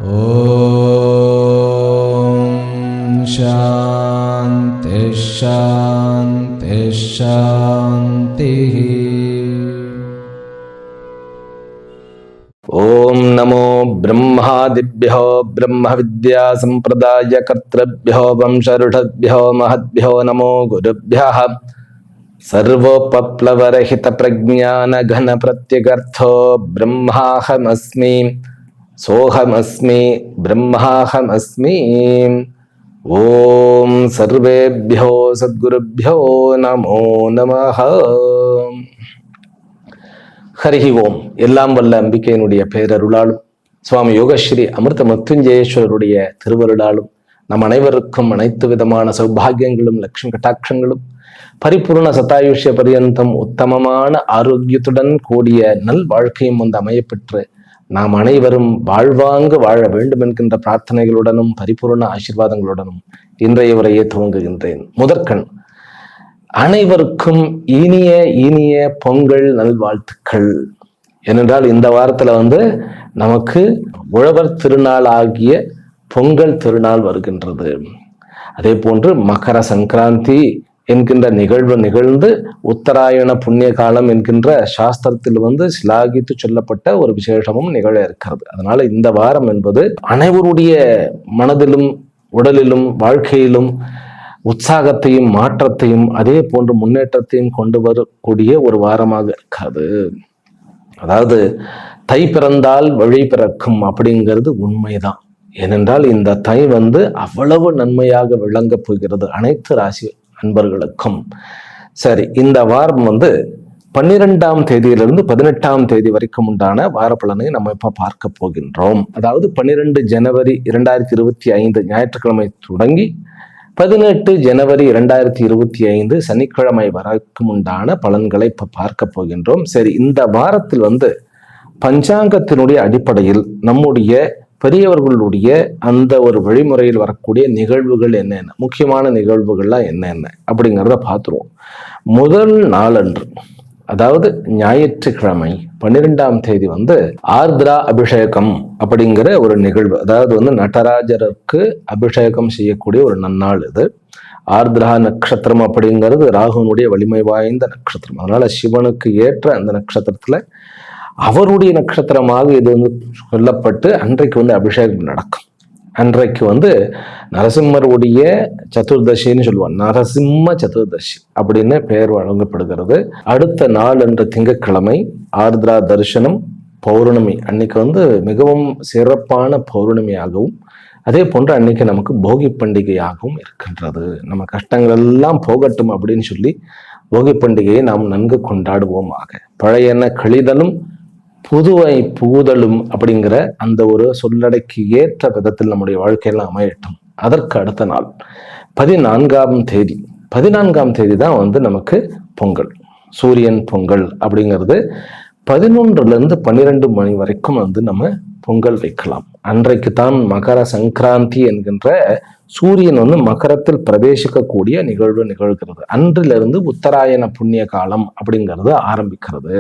ஓம் சாந்தி சாந்தி சாந்தி. ஓம் நமோ பிரம்மாதிப்யோ பிரம்ம வித்யா சம்பிரதாய கர்த்ருப்யோ வம்சருடப்யோ மஹத்யோ நமோ குருப்யः சர்வோபப்ளவரஹித பிரஜ்ஞான கன பிரத்யகர்த்தோ பிரம்மாஹமஸ்மி சோஹமஸ்மி பிரம்மாஹமஸ்மி. ஓம் சர்வேப்யோ சத்குருப்யோ நமோ நமஹ. ஹரிஹி ஓம். எல்லாம் வல்ல அம்பிகையினுடைய பேரருளாலும் சுவாமி யோகஸ்ரீ அமிர்த மிருத்யுஞ்சயேஸ்வரருடைய திருவருளாலும் நம் அனைவருக்கும் அனைத்து விதமான சௌபாகியங்களும் லட்சுமி கட்டாட்சங்களும் பரிபூர்ண சதாயுஷ்ய பரியந்தம் உத்தமமான ஆரோக்கியத்துடன் கூடிய நல் வாழ்க்கையும் வந்து அமையப்பெற்று நாம் அனைவரும் வாழ்வாங்கு வாழ வேண்டும் என்கின்ற பிரார்த்தனைகளுடனும் பரிபூர்ண ஆசீர்வாதங்களுடனும் இன்றைய உரையை துவங்குகின்றேன். முதற்கண் அனைவருக்கும் இனிய இனிய பொங்கல் நல்வாழ்த்துக்கள். ஏனென்றால் இந்த வாரத்துல வந்து நமக்கு உழவர் திருநாள் ஆகிய பொங்கல் திருநாள் வருகின்றது. அதே போன்று மகர சங்கராந்தி என்கின்ற நிகழ்வு நிகழ்ந்து உத்தராயண புண்ணிய காலம் என்கின்ற சாஸ்திரத்தில் வந்து சிலாகித்து சொல்லப்பட்ட ஒரு விசேஷமும் நிகழ இருக்கிறது. அதனால இந்த வாரம் என்பது அனைவருடைய மனதிலும் உடலிலும் வாழ்க்கையிலும் உற்சாகத்தையும் மாற்றத்தையும் அதே போன்று முன்னேற்றத்தையும் கொண்டு வரக்கூடிய ஒரு வாரமாக இருக்காது. அதாவது தை பிறந்தால் வழி பிறக்கும் அப்படிங்கிறது உண்மைதான். ஏனென்றால் இந்த தை வந்து அவ்வளவு நன்மையாக விளங்க போகிறது அனைத்து ராசி அன்பர்களுக்கும். சரி, இந்த வாரம் வந்து 12ஆம் தேதியிலிருந்து 18ஆம் தேதி வரைக்கும் உண்டான வார பலனை நம்ம இப்ப பார்க்க போகின்றோம். அதாவது 12 ஜனவரி 2025 ஞாயிற்றுக்கிழமை தொடங்கி 18 ஜனவரி 2025 சனிக்கிழமை வரைக்கும் உண்டான பலன்களை இப்ப பார்க்க போகின்றோம். சரி, இந்த வாரத்தில் வந்து பஞ்சாங்கத்தினுடைய அடிப்படையில் நம்முடைய பெரியவர்களுடைய அந்த ஒரு வழிமுறையில் வரக்கூடிய நிகழ்வுகள் என்னென்ன, முக்கியமான நிகழ்வுகள்லாம் என்னென்ன அப்படிங்கிறத பார்த்துருவோம். முதல் நாளன்று, அதாவது ஞாயிற்றுக்கிழமை 12ஆம் தேதி வந்து ஆர்திரா அபிஷேகம் அப்படிங்கிற ஒரு நிகழ்வு. அதாவது வந்து நடராஜருக்கு அபிஷேகம் செய்யக்கூடிய ஒரு நன்னாள் இது. ஆர்திரா நட்சத்திரம் அப்படிங்கிறது ராகுனுடைய வலிமை வாய்ந்த நட்சத்திரம். அதனால சிவனுக்கு ஏற்ற அந்த நட்சத்திரத்துல அவருடைய நட்சத்திரமாக இது வந்து சொல்லப்பட்டு அன்றைக்கு வந்து அபிஷேகம் நடக்கும். அன்றைக்கு வந்து நரசிம்மருடைய சதுர்தசின்னு சொல்லுவாங்க, நரசிம்ம சதுர்தசி அப்படின்னு பெயர் வழங்கப்படுகிறது. அடுத்த நாள் என்ற திங்கட்கிழமை ஆர்திரா தரிசனம் பௌர்ணமி. அன்னைக்கு வந்து மிகவும் சிறப்பான பௌர்ணமியாகவும் அதே போன்று அன்னைக்கு நமக்கு போகி பண்டிகையாகவும் இருக்கின்றது. நம்ம கஷ்டங்கள் எல்லாம் போகட்டும் அப்படின்னு சொல்லி போகி பண்டிகையை நாம் நன்கு கொண்டாடுவோமாக. பழையன கழிதலும் புதுவை புகுதலும் அப்படிங்கிற அந்த ஒரு சொல்லடைக்கு ஏற்ற விதத்தில் நம்முடைய வாழ்க்கையெல்லாம் அமையட்டும். அதற்கு அடுத்த நாள் 14ஆம் தேதி. 14ஆம் தேதி தான் வந்து நமக்கு பொங்கல், சூரியன் பொங்கல் அப்படிங்கிறது. 11லிருந்து 12 மணி வரைக்கும் வந்து நம்ம பொங்கல் வைக்கலாம். அன்றைக்கு தான் மகர சங்கராந்தி என்கின்ற சூரியன் வந்து மகரத்தில் பிரவேசிக்கக்கூடிய நிகழ்வு நிகழ்கிறது. அன்றிலிருந்து உத்தராயண புண்ணிய காலம் அப்படிங்கிறது ஆரம்பிக்கிறது.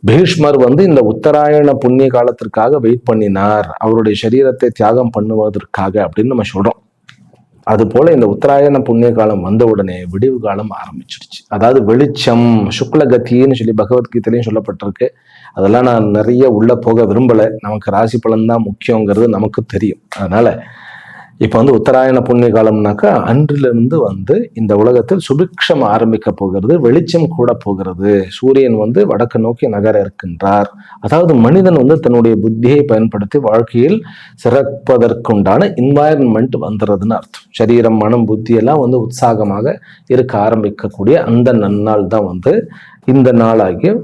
பீஷ்மர் வந்து இந்த உத்தராயண புண்ணிய காலத்திற்காக வெயிட் பண்ணினார், அவருடைய சரீரத்தை தியாகம் பண்ணுவதற்காக அப்படின்னு நம்ம சொல்றோம். அது போல இந்த உத்தராயண புண்ணிய காலம் வந்த உடனே விடிவு காலம் ஆரம்பிச்சிடுச்சு. அதாவது வெளிச்சம், சுக்லகத்தின்னு சொல்லி பகவத்கீதையிலையும் சொல்லப்பட்டிருக்கு. அதெல்லாம் நான் நிறைய உள்ள போக விரும்பலை. நமக்கு ராசி பலன் தான் முக்கியங்கிறது நமக்கு தெரியும். அதனால இப்ப வந்து உத்தராயண புண்ணிய காலம்னாக்கா அன்றிலிருந்து வந்து இந்த உலகத்தில் சுபிக்ஷம் ஆரம்பிக்க போகிறது, வெளிச்சம் கூட போகிறது. சூரியன் வந்து வடக்கு நோக்கி நகர இருக்கின்றார். அதாவது மனிதன் வந்து தன்னுடைய புத்தியை பயன்படுத்தி வாழ்க்கையில் சிறப்பதற்குண்டான என்வாயன்மெண்ட் வந்துடுறதுன்னு அர்த்தம். சரீரம், மனம், புத்தி எல்லாம் வந்து உற்சாகமாக இருக்க ஆரம்பிக்கக்கூடிய அந்த நன்னாள் தான் வந்து இந்த நாளாகிய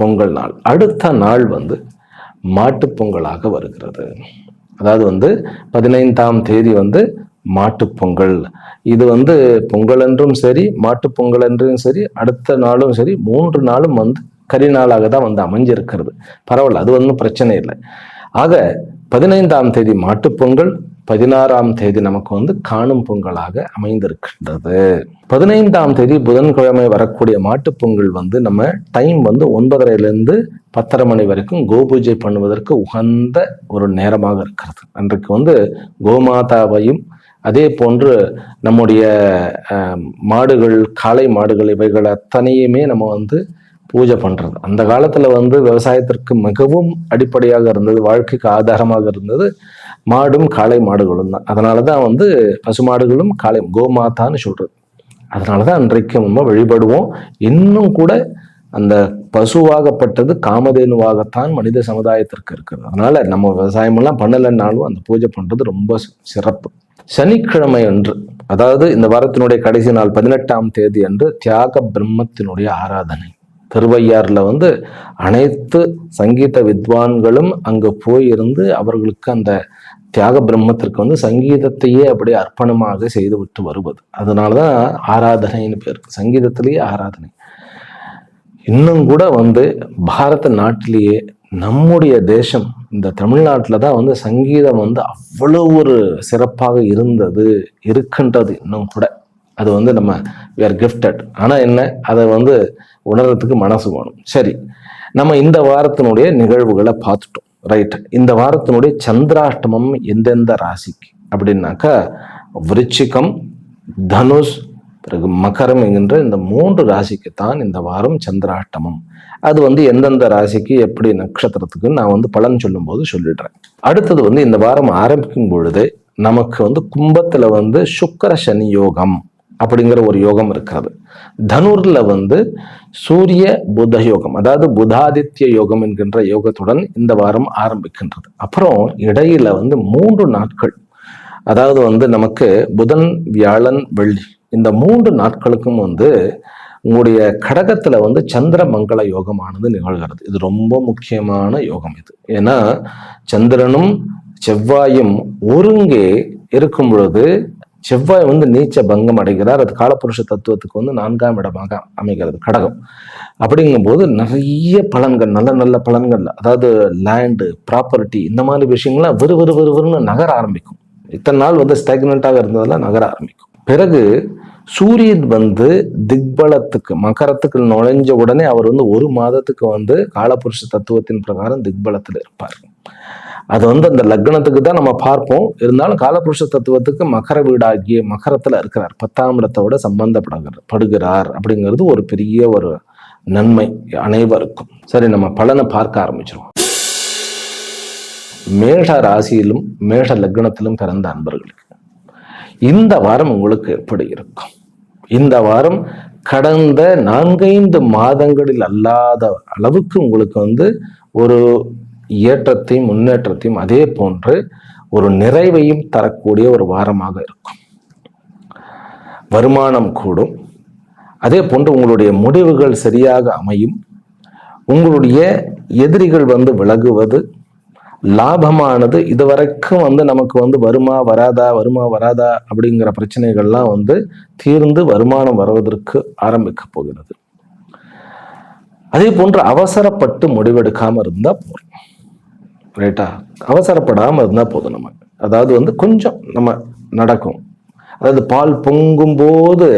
பொங்கல் நாள். அடுத்த நாள் வந்து மாட்டுப் பொங்கலாக வருகிறது. அதாவது வந்து 15ஆம் தேதி வந்து மாட்டுப் பொங்கல். இது வந்து பொங்கல் என்றும் சரி, மாட்டுப் பொங்கல் என்றும் சரி, அடுத்த நாளும் சரி, 3 நாளும் வந்து கரி நாளாக தான் வந்து அமைஞ்சிருக்கிறது. பரவாயில்ல, அது ஒன்றும் பிரச்சனை இல்லை. ஆக 15ஆம் தேதி மாட்டுப் பொங்கல், 16ஆம் தேதி நமக்கு வந்து காணும் பொங்கலாக அமைந்திருக்கின்றது. 15ஆம் தேதி புதன்கிழமை வரக்கூடிய மாட்டுப்பொங்கல் வந்து நம்ம டைம் வந்து 9:30 10:30 மணி வரைக்கும் கோபூஜை பண்ணுவதற்கு உகந்த ஒரு நேரமாக இருக்கிறது. அன்றைக்கு வந்து கோமாதாவையும் அதே போன்று நம்முடைய மாடுகள், காளை மாடுகள் இவைகள் அத்தனையுமே நம்ம வந்து பூஜை பண்றது. அந்த காலத்துல வந்து விவசாயத்திற்கு மிகவும் அடிப்படையாக இருந்தது, வாழ்க்கைக்கு ஆதாரமாக இருந்தது மாடும் காளை மாடுகளும் தான். அதனாலதான் வந்து பசுமாடுகளும் காளை கோமாதான்னு சொல்றது. அதனாலதான் அன்றைக்கு நம்ம வழிபடுவோம். இன்னும் கூட அந்த பசுவாகப்பட்டது காமதேனுவாகத்தான் மனித சமுதாயத்திற்கு இருக்கிறது. அதனால நம்ம விவசாயம் எல்லாம் பண்ணலைன்னாலும் அந்த பூஜை பண்றது ரொம்ப சிறப்பு. சனிக்கிழமை அன்று, அதாவது இந்த வாரத்தினுடைய கடைசி நாள் 18ஆம் தேதி அன்று தியாக பிரம்மத்தினுடைய ஆராதனை. திருவையாறுல வந்து அனைத்து சங்கீத வித்வான்களும் அங்கு போயிருந்து அவர்களுக்கு அந்த தியாக பிரம்மத்திற்கு வந்து சங்கீதத்தையே அப்படியே அர்ப்பணமாக செய்து விட்டு வருவது. அதனாலதான் ஆராதனைன்னு பேர், சங்கீதத்திலேயே ஆராதனை. இன்னும் கூட வந்து பாரத நாட்டிலேயே நம்முடைய தேசம் இந்த தமிழ்நாட்டில் தான் வந்து சங்கீதம் வந்து அவ்வளவு ஒரு சிறப்பாக இருக்கின்றது இன்னும் கூட. அது வந்து நம்ம we are gifted. ஆனா என்ன, அதை வந்து உணர்றதுக்கு மனசு வேணும். சரி, நம்ம இந்த வாரத்தினுடைய நிகழ்வுகளை பார்த்துட்டோம், ரைட். இந்த வாரத்தினுடைய சந்திராஷ்டமம் எந்தெந்த ராசிக்கு அப்படின்னாக்கா விருச்சிகம், தனுஷ், பிறகு மகரம் என்கின்ற இந்த 3 ராசிக்கு தான் இந்த வாரம் சந்திராஷ்டமம். அது வந்து எந்தெந்த ராசிக்கு எப்படி நட்சத்திரத்துக்கு நான் வந்து பலன் சொல்லும் போது சொல்லிடுறேன். அடுத்தது வந்து இந்த வாரம் ஆரம்பிக்கும் பொழுது நமக்கு வந்து கும்பத்துல வந்து சுக்கிர சனி யோகம் அப்படிங்கிற ஒரு யோகம் இருக்கிறது. தனுர்ல வந்து சூரிய புத யோகம், அதாவது புதாதித்ய யோகம் என்கின்ற யோகத்துடன் இந்த வாரம் ஆரம்பிக்கின்றது. அப்புறம் இடையில வந்து 3 நாட்கள், அதாவது வந்து நமக்கு புதன், வியாழன், வெள்ளி, இந்த 3 நாட்களுக்கும் வந்து உங்களுடைய கடகத்துல வந்து சந்திர மங்கள யோகமானது நிகழ்கிறது. இது ரொம்ப முக்கியமான யோகம் இது. ஏன்னா சந்திரனும் செவ்வாயும் ஒருங்கே இருக்கும் பொழுது செவ்வாய் வந்து நீச்ச பங்கம் அடைகிறார். அது காலபுருஷ தத்துவத்துக்கு வந்து 4ஆம் இடமாக அமைகிறது கடகம். அப்படிங்கும் போது நிறைய பலன்கள், நல்ல நல்ல பலன்கள், அதாவது லேண்டு, ப்ராப்பர்ட்டி, இந்த மாதிரி விஷயங்கள்லாம் விறுவிறுன்னு நகர ஆரம்பிக்கும். இத்தனை நாள் வந்து ஸ்டாக்னண்டாக இருந்ததெல்லாம் நகர ஆரம்பிக்கும். பிறகு சூரியன் வந்து திக்பலத்துக்கு மகரத்துக்கு நுழைஞ்ச உடனே அவர் வந்து 1 மாதத்துக்கு வந்து காலபுருஷ தத்துவத்தின் பிரகாரம் திக்பலத்தில் இருப்பார். அது வந்து அந்த லக்னத்துக்கு தான் நம்ம பார்ப்போம். இருந்தாலும் காலபுருஷ தத்துவத்துக்கு மகர வீடாகிய மகரத்துல இருக்கிறார், 10ஆம் இடத்தோட சம்பந்தப்படுகிறார் அப்படிங்கிறது ஒரு பெரிய ஒரு நன்மை அனைவருக்கும். சரி, நம்ம பலனை பார்க்க ஆரம்பிச்சிருவோம். மேஷ ராசியிலும் மேஷ லக்னத்திலும் பிறந்த அன்பர்களுக்கு இந்த வாரம் உங்களுக்கு எப்படி இருக்கும்? இந்த வாரம் கடந்த 4-5 மாதங்களில் அல்லாத அளவுக்கு உங்களுக்கு வந்து ஒரு ஏற்றத்தையும் முன்னேற்றத்தையும் அதே போன்று ஒரு நிறைவையும் தரக்கூடிய ஒரு வாரமாக இருக்கும். வருமானம் கூடும். அதே போன்று உங்களுடைய முடிவுகள் சரியாக அமையும். உங்களுடைய எதிரிகள் வந்து விலகுவது, லாபமானது இதுவரைக்கும் வந்து நமக்கு வந்து வருமா வராதா அப்படிங்கிற பிரச்சனைகள்லாம் வந்து தீர்ந்து வருமானம் வருவதற்கு ஆரம்பிக்க போகிறது. அதே போன்று அவசரப்பட்டு முடிவெடுக்காம இருந்தா போதும், ரைட்டா? அவசரப்படாம இருந்தா போதும். நம்ம அதாவது வந்து கொஞ்சம் நம்ம நடக்கும், அதாவது பால் பொங்கும் போது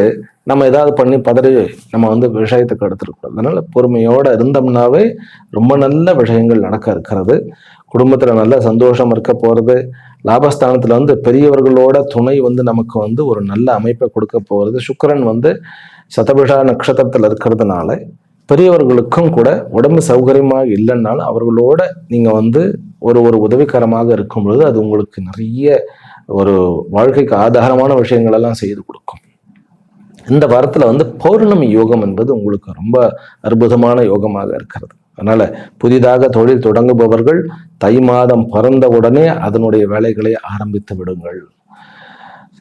நம்ம ஏதாவது பண்ணி பதறி நம்ம வந்து விஷயத்துக்கு எடுத்துருக்கோம். அதனால பொறுமையோட இருந்தோம்னாவே ரொம்ப நல்ல விஷயங்கள் நடக்க இருக்கிறது. குடும்பத்துல நல்ல சந்தோஷம் இருக்க போறது. லாபஸ்தானத்துல வந்து பெரியவர்களோட துணை வந்து நமக்கு வந்து ஒரு நல்ல அமைப்பை கொடுக்க போகிறது. சுக்கிரன் வந்து சதபிஷா நட்சத்திரத்துல இருக்கிறதுனால பெரியவர்களுக்கும் கூட உடம்பு சௌகரியமாக இல்லைன்னாலும் அவர்களோட நீங்க வந்து ஒரு உதவிகரமாக இருக்கும் பொழுது அது உங்களுக்கு நிறைய ஒரு வாழ்க்கைக்கு ஆதாரமான விஷயங்கள் எல்லாம் செய்து கொடுக்கும். இந்த வாரத்துல வந்து பௌர்ணமி யோகம் என்பது உங்களுக்கு ரொம்ப அற்புதமான யோகமாக இருக்கிறது. அதனால புதிதாக தொழில் தொடங்குபவர்கள் தை மாதம் பிறந்த உடனே அதனுடைய வேலைகளை ஆரம்பித்து விடுங்கள்.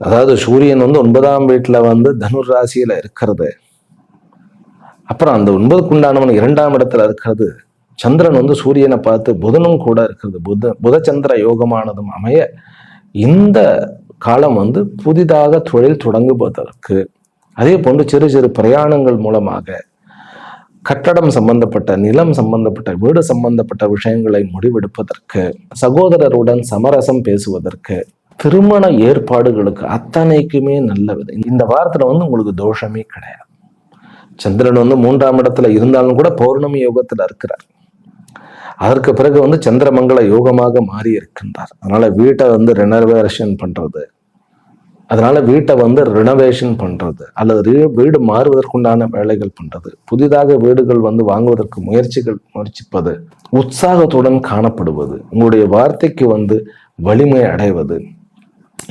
அதாவது சூரியன் வந்து 9ஆம் வீட்டுல வந்து தனுர் ராசியில இருக்கிறது. அப்புறம் அந்த 9க்குண்டானவன் 2ஆம் இடத்துல இருக்கிறது. சந்திரன் வந்து சூரியனை பார்த்து புதனும் கூட இருக்கிறது. புத சந்திர யோகமானதும் அமைய இந்த காலம் வந்து புதிதாக தொழில் தொடங்குவதற்கு, அதே போன்று சிறு சிறு பிரயாணங்கள் மூலமாக கட்டடம் சம்பந்தப்பட்ட, நிலம் சம்பந்தப்பட்ட, வீடு சம்பந்தப்பட்ட விஷயங்களை முடிவெடுப்பதற்கு, சகோதரருடன் சமரசம் பேசுவதற்கு, திருமண ஏற்பாடுகளுக்கு அத்தனைக்குமே நல்ல விதம். இந்த வாரத்துல வந்து உங்களுக்கு தோஷமே கிடையாது. சந்திரன் வந்து 3ஆம் இடத்துல இருந்தாலும் கூட பௌர்ணமி யோகத்துல இருக்கிறார். அதற்கு பிறகு வந்து சந்திரமங்கல யோகமாக மாறி இருக்கின்றார். அதனால வீட்டை வந்து ரெனோவேஷன் பண்றது, அதனால வீட்டை வந்து ரினோவேஷன் பண்றது அல்லது வீடு மாறுவதற்குண்டான வேலைகள் பண்றது, புதிதாக வீடுகள் வந்து வாங்குவதற்கு முயற்சிப்பது, உற்சாகத்துடன் காணப்படுவது, உங்களுடைய வார்த்தைக்கு வந்து வலிமை அடைவது,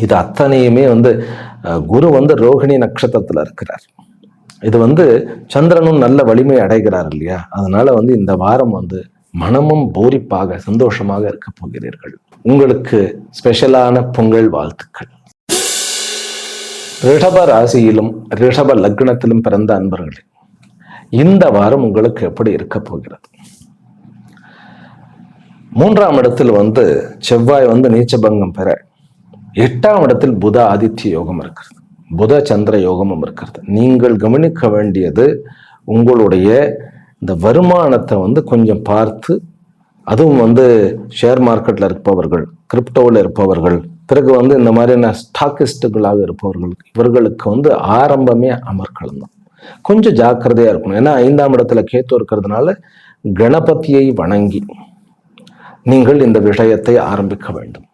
இது அத்தனையுமே வந்து குரு வந்து ரோகிணி நட்சத்திரத்துல இருக்கிறார். இது வந்து சந்திரனும் நல்ல வலிமை அடைகிறார் இல்லையா? அதனால வந்து இந்த வாரம் வந்து மனமும் பூரிப்பாக சந்தோஷமாக இருக்க போகிறீர்கள். உங்களுக்கு ஸ்பெஷலான பொங்கல் வாழ்த்துக்கள். ரிஷப ராசியிலும் ரிஷப லக்னத்திலும் பிறந்த அன்பர்களே, இந்த வாரம் உங்களுக்கு எப்படி இருக்க போகிறது? 3ஆம் இடத்தில் வந்து செவ்வாய் வந்து நீச்சபங்கம் பெற 8ஆம் இடத்தில் புத ஆதித்ய யோகம் இருக்கிறது, புத சந்திர யோகமும் இருக்கிறது. நீங்கள் கவனிக்க வேண்டியது உங்களுடைய இந்த வருமானத்தை வந்து கொஞ்சம் பார்த்து, அதுவும் வந்து ஷேர் மார்க்கெட்ல இருப்பவர்கள், கிரிப்டோவில் இருப்பவர்கள், பிறகு வந்து இந்த மாதிரியான ஸ்டாக்கிஸ்டுகளாக இருப்பவர்கள், இவர்களுக்கு வந்து ஆரம்பமே அமர்க்களம் தான். கொஞ்சம் ஜாக்கிரதையா இருக்கணும். ஏன்னா 5ஆம் இடத்துல கேத்து இருக்கிறதுனால கணபதியை வணங்கி நீங்கள் இந்த விஷயத்தை ஆரம்பிக்க வேண்டும்.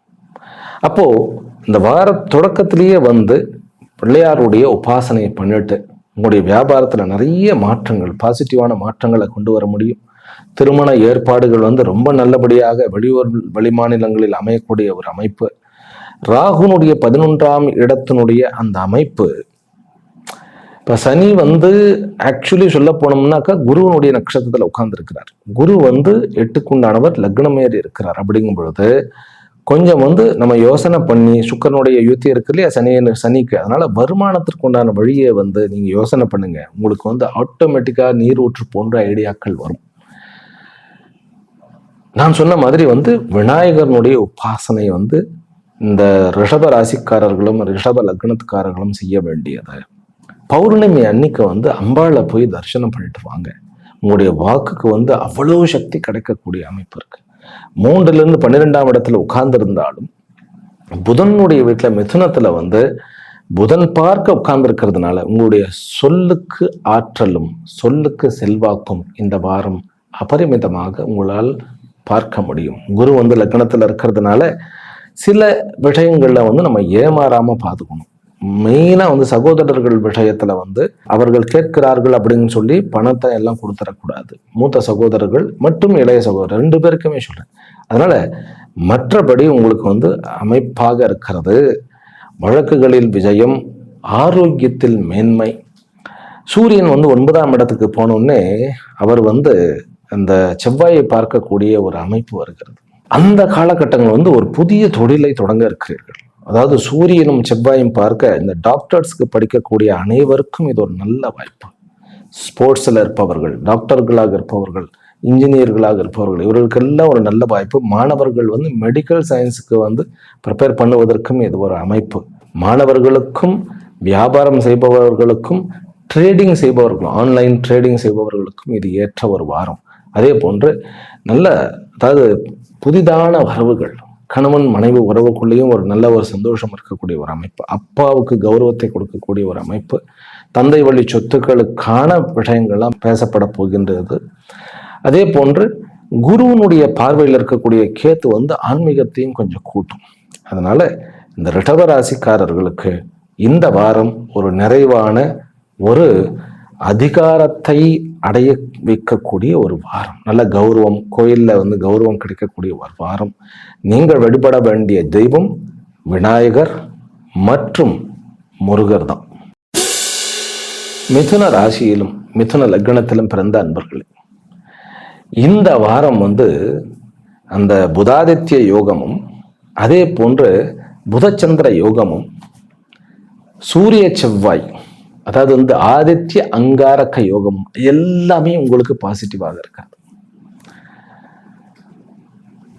அப்போ இந்த வார தொடக்கத்திலேயே வந்து பிள்ளையாருடைய உபாசனையை பண்ணிட்டு உங்களுடைய வியாபாரத்துல நிறைய மாற்றங்கள், பாசிட்டிவான மாற்றங்களை கொண்டு வர முடியும். திருமண ஏற்பாடுகள் வந்து ரொம்ப நல்லபடியாக வெளிமாநிலங்களில் அமையக்கூடிய ஒரு அமைப்பு. ராகுனுடைய 11ஆம் இடத்தினுடைய அந்த அமைப்பு, இப்ப சனி வந்து ஆக்சுவலி சொல்ல போனோம்னாக்கா குருவனுடைய நட்சத்திரத்துல உட்கார்ந்து இருக்கிறார். குரு வந்து 8க்குண்டானவர், லக்னமேறி இருக்கிறார். அப்படிங்கும் பொழுது கொஞ்சம் வந்து நம்ம யோசனை பண்ணி, சுக்கரனுடைய யுத்தி இருக்கு இல்லையா சனிக்கு, அதனால வருமானத்திற்கு உண்டான வழியை வந்து நீங்க யோசனை பண்ணுங்க. உங்களுக்கு வந்து ஆட்டோமேட்டிக்கா நீர் ஊற்று போன்ற ஐடியாக்கள் வரும். நான் சொன்ன மாதிரி வந்து விநாயகரனுடைய உபாசனை வந்து இந்த ரிஷப ராசிக்காரர்களும் ரிஷப லக்னத்துக்காரர்களும் செய்ய வேண்டியது. பௌர்ணமி அன்னைக்கு வந்து அம்பாளை போய் தரிசனம் பண்ணிட்டு வாங்க. உங்களுடைய வாக்குக்கு வந்து அவ்வளவு சக்தி கிடைக்கக்கூடிய அமைப்பு இருக்கு. 3லிருந்து 12ஆம் இடத்துல உட்கார்ந்து இருந்தாலும் புதனுடைய வீட்டுல மிதுனத்துல வந்து புதன் பார்க்க உட்கார்ந்து இருக்கிறதுனால உங்களுடைய சொல்லுக்கு ஆற்றலும் சொல்லுக்கு செல்வாக்கும் இந்த வாரம் அபரிமிதமாக உங்களால் பார்க்க முடியும். குரு வந்து லக்னத்துல இருக்கிறதுனால சில விஷயங்கள்ல வந்து நம்ம ஏமாறாம பார்த்துக்கணும். மெயினா வந்து சகோதரர்கள் விஷயத்துல வந்து அவர்கள் கேட்கிறார்கள் அப்படின்னு சொல்லி பணத்தை எல்லாம் கொடுத்துடக்கூடாது. மூத்த சகோதரர்கள் மற்றும் இளைய சகோதரர் 2 பேருக்குமே சொல்றேன். அதனால மற்றபடி உங்களுக்கு வந்து அமைப்பாக இருக்கிறது. வழக்குகளில் விஜயம், ஆரோக்கியத்தில் மேன்மை. சூரியன் வந்து 9ஆம் இடத்துக்கு போனோடனே அவர் வந்து அந்த செவ்வாயை பார்க்கக்கூடிய ஒரு அமைப்பு வருகிறது. அந்த காலகட்டங்கள் வந்து ஒரு புதிய தொழிலை தொடங்க இருக்கிறீர்கள். அதாவது சூரியனும் செவ்வாயும் பார்க்க இந்த டாக்டர்ஸ்க்கு படிக்கக்கூடிய அனைவருக்கும் இது ஒரு நல்ல வாய்ப்பு. ஸ்போர்ட்ஸ்ல இருப்பவர்கள், டாக்டர்களாக இருப்பவர்கள், இன்ஜினியர்களாக இருப்பவர்கள், இவர்களுக்கெல்லாம் ஒரு நல்ல வாய்ப்பு. மாணவர்கள் வந்து மெடிக்கல் சயின்ஸுக்கு வந்து ப்ரிப்பேர் பண்ணுவதற்கும் இது ஒரு அமைப்பு. மாணவர்களுக்கும் வியாபாரம் செய்பவர்களுக்கும் ட்ரேடிங் செய்பவர்களும் ஆன்லைன் ட்ரேடிங் செய்பவர்களுக்கும் இது ஏற்ற ஒரு வாரம். அதே போன்று நல்ல, அதாவது புதிதான வரவுகள், கணவன் மனைவி உறவுக்குள்ளேயும் ஒரு நல்ல ஒரு சந்தோஷம் இருக்கக்கூடிய ஒரு அமைப்பு. அப்பாவுக்கு கௌரவத்தை கொடுக்கக்கூடிய ஒரு அமைப்பு. தந்தை வழி சொத்துக்களுக்கான விஷயங்கள்லாம் பேசப்பட போகின்றது. அதே போன்று குருவனுடைய பார்வையில் இருக்கக்கூடிய கேத்து வந்து ஆன்மீகத்தையும் கொஞ்சம் கூட்டும். அதனால இந்த ரிஷப ராசிக்காரர்களுக்கு இந்த வாரம் ஒரு நிறைவான ஒரு அதிகாரத்தை அடைய வைக்கக்கூடிய ஒரு வாரம். நல்ல கௌரவம், கோயில்ல வந்து கௌரவம் கிடைக்கக்கூடிய ஒரு வாரம். நீங்கள் வழிபட வேண்டிய தெய்வம் விநாயகர் மற்றும் முருகர் தான். மிதுன ராசியிலும் மிதுன லக்னத்திலும் பிறந்த அன்பர்களே, இந்த வாரம் வந்து அந்த புதாதித்ய யோகமும் அதே போன்று புதச்சந்திர யோகமும் சூரிய செவ்வாய், அதாவது வந்து ஆதித்ய அங்காரக யோகம் எல்லாமே உங்களுக்கு பாசிட்டிவாக இருக்காது.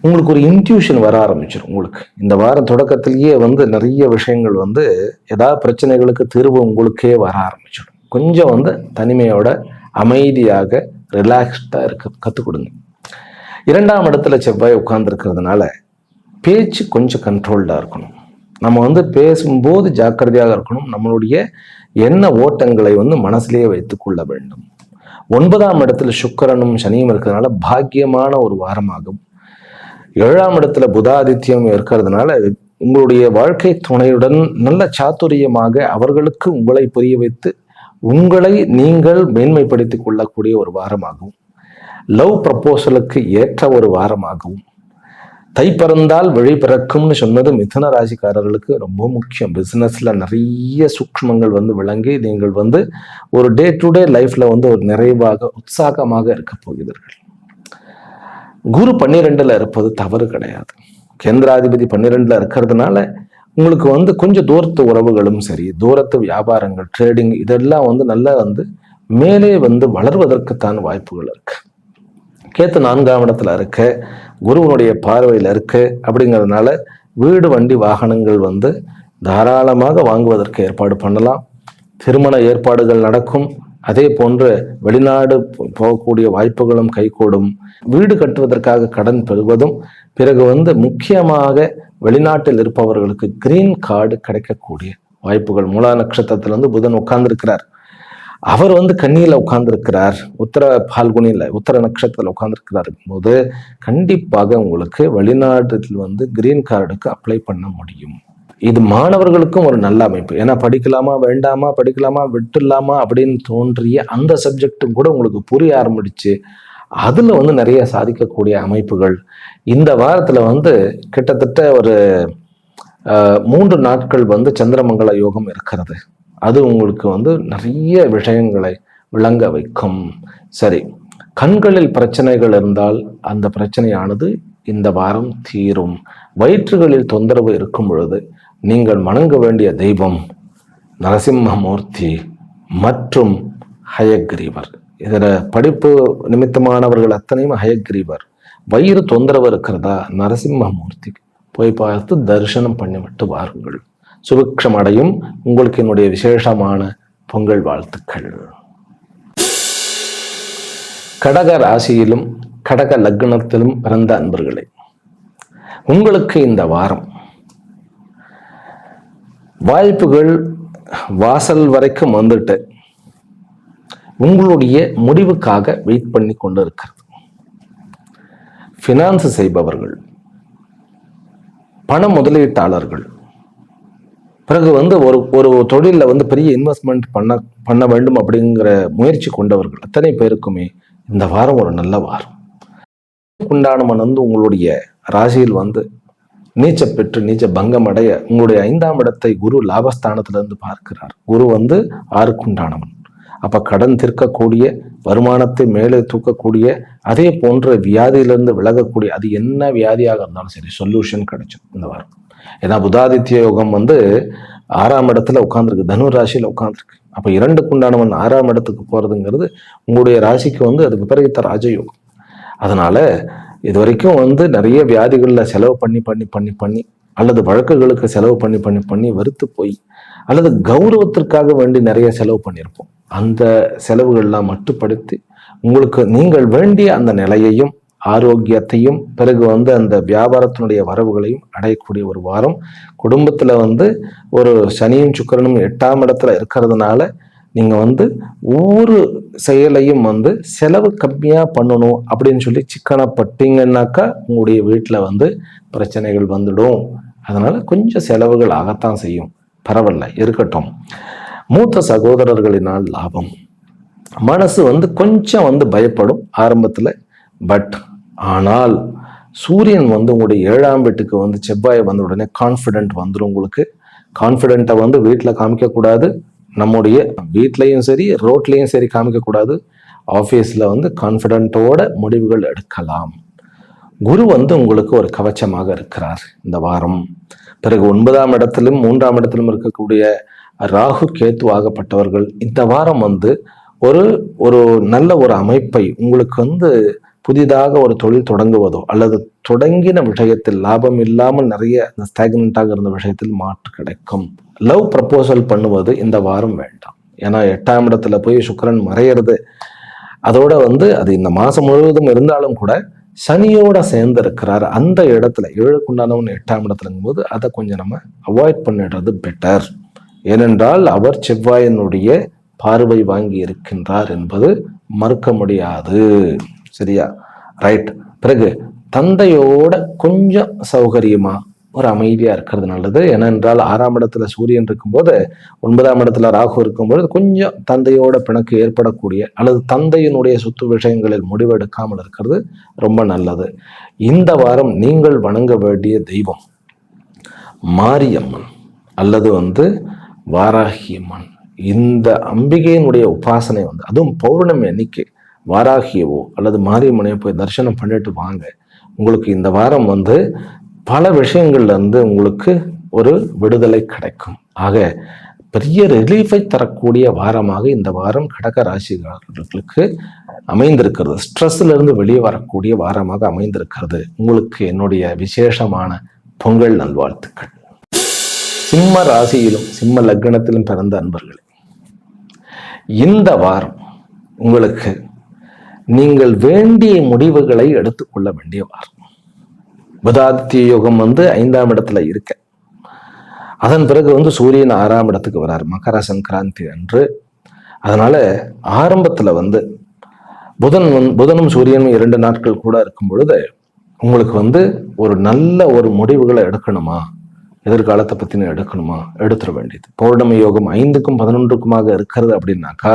உங்களுக்கு ஒரு இன்ட்யூஷன் வர ஆரம்பிச்சிடும். உங்களுக்கு இந்த வாரம் தொடக்கத்திலேயே வந்து நிறைய விஷயங்கள் வந்து ஏதாவது பிரச்சனைகளுக்கு தீர்வு உங்களுக்கே வர ஆரம்பிச்சிடும். கொஞ்சம் வந்து தனிமையோட அமைதியாக ரிலாக்ஸ்டா இருக்க கற்றுக் கொடுங்க. 2ஆம் இடத்துல செவ்வாய் உட்கார்ந்து இருக்கிறதுனால பேச்சு கொஞ்சம் கண்ட்ரோல்டா இருக்கணும். நம்ம வந்து பேசும்போது ஜாக்கிரதையாக இருக்கணும். நம்மளுடைய எண்ண ஓட்டங்களை வந்து மனசிலேயே வைத்துக் கொள்ள வேண்டும். 9ஆம் இடத்துல சுக்கிரனும் சனியும் இருக்கிறதுனால பாக்கியமான ஒரு வாரமாகும். 7ஆம் இடத்துல புதாதித்யம் இருக்கிறதுனால உங்களுடைய வாழ்க்கை துணையுடன் நல்ல சாதுரியமாக அவர்களுக்கு உங்களை புரிய வைத்து உங்களை நீங்கள் மேன்மைப்படுத்திக் கொள்ளக்கூடிய ஒரு வாரமாகும். லவ் ப்ரப்போசலுக்கு ஏற்ற ஒரு வாரமாகவும். தை பிறந்தால் வழி பிறக்கும்னு சொன்னது மிதுன ராசிக்காரர்களுக்கு ரொம்ப முக்கியம். பிசினஸ்ல நிறைய சூக்ஷ்மங்கள் வந்து விளங்கி நீங்கள் வந்து ஒரு டே டு டே லைஃப்ல வந்து ஒரு நிறைவாக உற்சாகமாக இருக்க போகிறீர்கள். குரு 12ல இருப்பது தவறு கிடையாது. கேந்திராதிபதி 12ல இருக்கிறதுனால உங்களுக்கு வந்து கொஞ்சம் தூரத்து உறவுகளும் சரி, தூரத்து வியாபாரங்கள், ட்ரேடிங் இதெல்லாம் வந்து நல்லா வந்து மேலே வந்து வளர்வதற்குத்தான் வாய்ப்புகள் இருக்கு. கேத்து 4ஆம் இடத்துல இருக்க, குருவனுடைய பார்வையில் இருக்கு. அப்படிங்கிறதுனால வீடு வண்டி வாகனங்கள் வந்து தாராளமாக வாங்குவதற்கு ஏற்பாடு பண்ணலாம். திருமண ஏற்பாடுகள் நடக்கும். அதே போன்று வெளிநாடு போகக்கூடிய வாய்ப்புகளும் கைகூடும். வீடு கட்டுவதற்காக கடன் பெறுவதும், பிறகு வந்து முக்கியமாக வெளிநாட்டில் இருப்பவர்களுக்கு கிரீன் கார்டு கிடைக்கக்கூடிய வாய்ப்புகள். மூலா நட்சத்திரத்துல வந்து புதன் உட்கார்ந்துருக்கிறார். அவர் வந்து கன்னியில உட்கார்ந்துருக்கிறார். உத்தர பால்குனியில உத்தர நட்சத்திரத்துல உட்கார்ந்துருக்கிறார் போது கண்டிப்பாக உங்களுக்கு வெளிநாட்டில் வந்து கிரீன் கார்டுக்கு அப்ளை பண்ண முடியும். இது மாணவர்களுக்கும் ஒரு நல்ல அமைப்பு. ஏன்னா படிக்கலாமா வேண்டாமா, படிக்கலாமா விட்டுலாமா அப்படின்னு தோன்றிய அந்த சப்ஜெக்டும் கூட உங்களுக்கு புரிய ஆரம்பிச்சு அதுல வந்து நிறைய சாதிக்கக்கூடிய அமைப்புகள். இந்த வாரத்துல வந்து கிட்டத்தட்ட ஒரு 3 நாட்கள் வந்து சந்திரமங்கல யோகம் இருக்கிறது. அது உங்களுக்கு வந்து நிறைய விஷயங்களை விளங்க வைக்கும். சரி, கண்களில் பிரச்சனைகள் இருந்தால் அந்த பிரச்சனையானது இந்த வாரம் தீரும். வயிற்றுகளில் தொந்தரவு இருக்கும் பொழுது நீங்கள் வணங்க வேண்டிய தெய்வம் நரசிம்மமூர்த்தி மற்றும் ஹயக்ரீவர். இதில் படிப்பு நிமித்தமானவர்கள் அத்தனையும் ஹயக்ரீவர். வயிறு தொந்தரவு இருக்கிறதா, நரசிம்மமூர்த்தி போய் பார்த்து தரிசனம் பண்ணிவிட்டு வாருங்கள். சுபிக்ஷம் அடையும். உங்களுக்கு என்னுடைய விசேஷமான பொங்கல் வாழ்த்துக்கள். கடக ராசியிலும் கடக லக்னத்திலும் பிறந்த அன்பர்களே, உங்களுக்கு இந்த வாரம் வாய்ப்புகள் வாசல் வரைக்கும் வந்துட்டு உங்களுடைய முடிவுக்காக வெயிட் பண்ணி கொண்டு இருக்கிறது. பினான்ஸ் செய்பவர்கள், பண முதலீட்டாளர்கள், பிறகு வந்து ஒரு தொழிலில் வந்து பெரிய இன்வெஸ்ட்மெண்ட் பண்ண வேண்டும் அப்படிங்கிற முயற்சி கொண்டவர்கள் அத்தனை பேருக்குமே இந்த வாரம் ஒரு நல்ல வாரம். உண்டானவன் வந்து உங்களுடைய ராசியில் வந்து நீச்ச பெற்று நீச்ச பங்கம் அடைய உங்களுடைய 5ஆம் இடத்தை குரு லாபஸ்தானத்திலிருந்து பார்க்கிறார். குரு வந்து 6க்கு உண்டானவன். அப்ப கடன் தீர்க்கக்கூடிய, வருமானத்தை மேலே தூக்கக்கூடிய, அதே போன்ற வியாதியிலிருந்து விலகக்கூடிய, அது என்ன வியாதியாக இருந்தாலும் சரி சொல்யூஷன் கிடைக்கும் இந்த வாரம். ஏன்னா புதாதித்ய யோகம் வந்து 6ஆம் இடத்துல உட்கார்ந்துருக்கு, தனு ராசியில உட்கார்ந்துருக்கு. அப்ப 2க்கு உண்டானவன் 6ஆம் இடத்துக்கு போறதுங்கிறது உங்களுடைய ராசிக்கு வந்து அது விபரீத ராஜயோகம். அதனால இது வரைக்கும் வந்து நிறைய வியாதிகளில் செலவு பண்ணி அல்லது வழக்குகளுக்கு செலவு பண்ணி வெறுத்து போய் அல்லது கௌரவத்திற்காக வேண்டி நிறைய செலவு பண்ணியிருப்போம். அந்த செலவுகள்லாம் மட்டுப்படுத்தி உங்களுக்கு நீங்கள் வேண்டிய அந்த நிலையையும் ஆரோக்கியத்தையும் பிறகு வந்து அந்த வியாபாரத்தினுடைய வரவுகளையும் அடையக்கூடிய ஒரு வாரம். குடும்பத்துல வந்து ஒரு சனியும் சுக்கிரனும் 8ஆம் இடத்துல இருக்கிறதுனால நீங்க வந்து ஒவ்வொரு செயலையும் வந்து செலவு கம்மியா பண்ணணும் அப்படின்னு சொல்லி சிக்கனப்பட்டீங்கன்னாக்கா உங்களுடைய வீட்டுல வந்து பிரச்சனைகள் வந்துடும். அதனால கொஞ்சம் செலவுகள் ஆகத்தான் செய்யும். பரவாயில்ல, இருக்கட்டும். மூத்த சகோதரர்களினால் லாபம். மனசு வந்து கொஞ்சம் வந்து பயப்படும் ஆரம்பத்துல. பட் ஆனால் சூரியன் வந்து உங்களுடைய 7ஆம் வீட்டுக்கு வந்து செவ்வாய் வந்த உடனே கான்ஃபிடென்ட் வந்துடும். உங்களுக்கு கான்ஃபிடென்ட்டை வந்து வீட்டில் காமிக்கக்கூடாது, நம்முடைய வீட்லையும் சரி ரோட்லையும் சரி காமிக்கக்கூடாது. ஆஃபீஸில் வந்து கான்ஃபிடென்ட்டோட முடிவுகள் எடுக்கலாம். குரு வந்து உங்களுக்கு ஒரு கவச்சமாக இருக்கிறார் இந்த வாரம். பிறகு 9ஆம் இடத்திலும் 3ஆம் இடத்திலும் இருக்கக்கூடிய ராகு கேத்து ஆகப்பட்டவர்கள் இந்த வாரம் வந்து ஒரு நல்ல ஒரு அமைப்பை உங்களுக்கு வந்து புதிதாக ஒரு தொழில் தொடங்குவதோ அல்லது தொடங்கின விஷயத்தில் லாபம் இல்லாமல் நிறைய ஸ்டாக்னண்டாக இருந்த விஷயத்தில் மாற்று கிடைக்கும். லவ் ப்ரப்போசல் பண்ணுவது இந்த வாரம் வேண்டாம். ஏன்னா 8ஆம் இடத்துல போய் சுக்கிரன் மறையிறது. அதோட வந்து அது இந்த மாசம் முழுவதும் இருந்தாலும் கூட சனியோட சேர்ந்து இருக்கிறார். அந்த இடத்துல 7க்குண்டானவன் 8ஆம் இடத்துலங்கும் போது அதை கொஞ்சம் நம்ம அவாய்ட் பண்ணிடுறது பெட்டர். ஏனென்றால் அவர் செவ்வாயினுடைய பார்வை வாங்கி இருக்கின்றார் என்பது மறுக்க முடியாது. சரியா? ரைட். பிறகு தந்தையோட கொஞ்சம் சௌகரியமா ஒரு அமைதியா இருக்கிறது நல்லது. ஏனென்றால் 6ஆம் இடத்துல சூரியன் இருக்கும்போது 9ஆம் இடத்துல ராகு இருக்கும்போது கொஞ்சம் தந்தையோட பிணக்கு ஏற்படக்கூடிய அல்லது தந்தையினுடைய சொத்து விஷயங்களில் முடிவெடுக்காமல் இருக்கிறது ரொம்ப நல்லது. இந்த வாரம் நீங்கள் வணங்க வேண்டிய தெய்வம் மாரியம்மன் அல்லது வாராகியம்மன். இந்த அம்பிகையினுடைய உபாசனை அதுவும் பௌர்ணமி அன்னைக்கு வாராகியவோ அல்லது மாரியம்மனையோ போய் தரிசனம் பண்ணிட்டு வாங்க. உங்களுக்கு இந்த வாரம் பல விஷயங்கள்ல உங்களுக்கு ஒரு விடுதலை கிடைக்கும். ஆக பெரிய ரிலீஃபை தரக்கூடிய வாரமாக இந்த வாரம் கடக ராசிக்காரர்களுக்கு அமைந்திருக்கிறது. ஸ்ட்ரெஸ்ல இருந்து வெளியே வரக்கூடிய வாரமாக அமைந்திருக்கிறது. உங்களுக்கு என்னுடைய விசேஷமான பொங்கல் நல்வாழ்த்துக்கள். சிம்ம ராசியிலும் சிம்ம லக்னத்திலும் பிறந்த அன்பர்களே, இந்த வாரம் உங்களுக்கு நீங்கள் வேண்டிய முடிவுகளை எடுத்துக்கொள்ள வேண்டிய வாரம். புதாதித்ய யோகம் 5ஆம் இடத்துல இருக்க, அதன் பிறகு சூரியன் 6ஆம் இடத்துக்கு வராரு மகர சங்கராந்தி அன்று. அதனால ஆரம்பத்துல புதனும் சூரியனும் 2 நாட்கள் கூட இருக்கும் பொழுது உங்களுக்கு ஒரு நல்ல ஒரு முடிவுகளை எடுக்கணுமா, எதிர்காலத்தை பத்தின எடுக்கணுமா, எடுத்துட வேண்டியது. பௌர்ணமி யோகம் 5க்கும் 11க்குமாக இருக்கிறது அப்படின்னாக்கா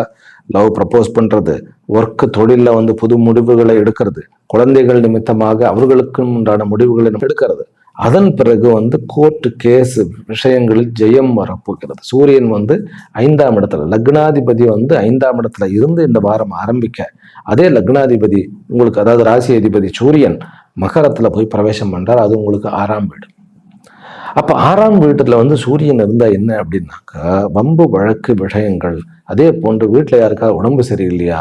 லவ் ப்ரப்போஸ் பண்றது, ஒர்க் தொழில புது முடிவுகளை எடுக்கிறது, குழந்தைகள் நிமித்தமாக அவர்களுக்கும் உண்டான முடிவுகளை எடுக்கிறது. அதன் பிறகு கோர்ட்டு கேஸ் விஷயங்களில் ஜெயம் வரப்போகிறது. சூரியன் 5ஆம் இடத்துல லக்னாதிபதி 5ஆம் இடத்துல இருந்து இந்த வாரம் ஆரம்பிக்க, அதே லக்னாதிபதி உங்களுக்கு அதாவது ராசி அதிபதி சூரியன் மகரத்துல போய் பிரவேசம் பண்றார். அது உங்களுக்கு 6ஆம் வீடு. அப்ப 6ஆம் வீட்டுல சூரியன் இருந்தா என்ன அப்படின்னாக்கா வம்பு வழக்கு விஷயங்கள், அதே போன்று வீட்டுல யாருக்காவது உடம்பு சரியில்லையா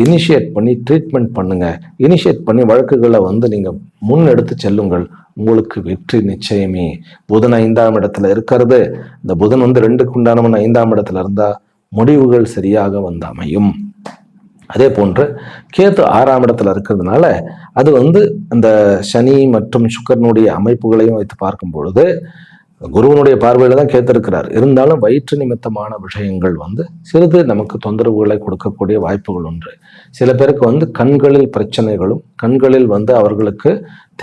இனிஷியேட் பண்ணி ட்ரீட்மெண்ட் பண்ணுங்க. இனிஷியேட் பண்ணி வழக்குகளை நீங்க முன்னெடுத்து செல்லுங்கள். உங்களுக்கு வெற்றி நிச்சயமே. புதன் 5ஆம் இடத்துல இருக்கிறது. இந்த புதன் 2க்குண்டானவன் 5ஆம் இடத்துல இருந்தா முடிவுகள் சரியாக அமையும். அதே போன்று கேது 6ஆம் இடத்துல இருக்கிறதுனால அது அந்த சனி மற்றும் சுக்கரனுடைய அமைப்புகளையும் வைத்து பார்க்கும் பொழுது குருவனுடைய பார்வையில தான் கேத்து இருக்கிறார். இருந்தாலும் வயிற்று நிமித்தமான விஷயங்கள் சிறிது நமக்கு தொந்தரவுகளை கொடுக்கக்கூடிய வாய்ப்புகள் உண்டு. சில பேருக்கு கண்களில் பிரச்சனைகளும், கண்களில் அவர்களுக்கு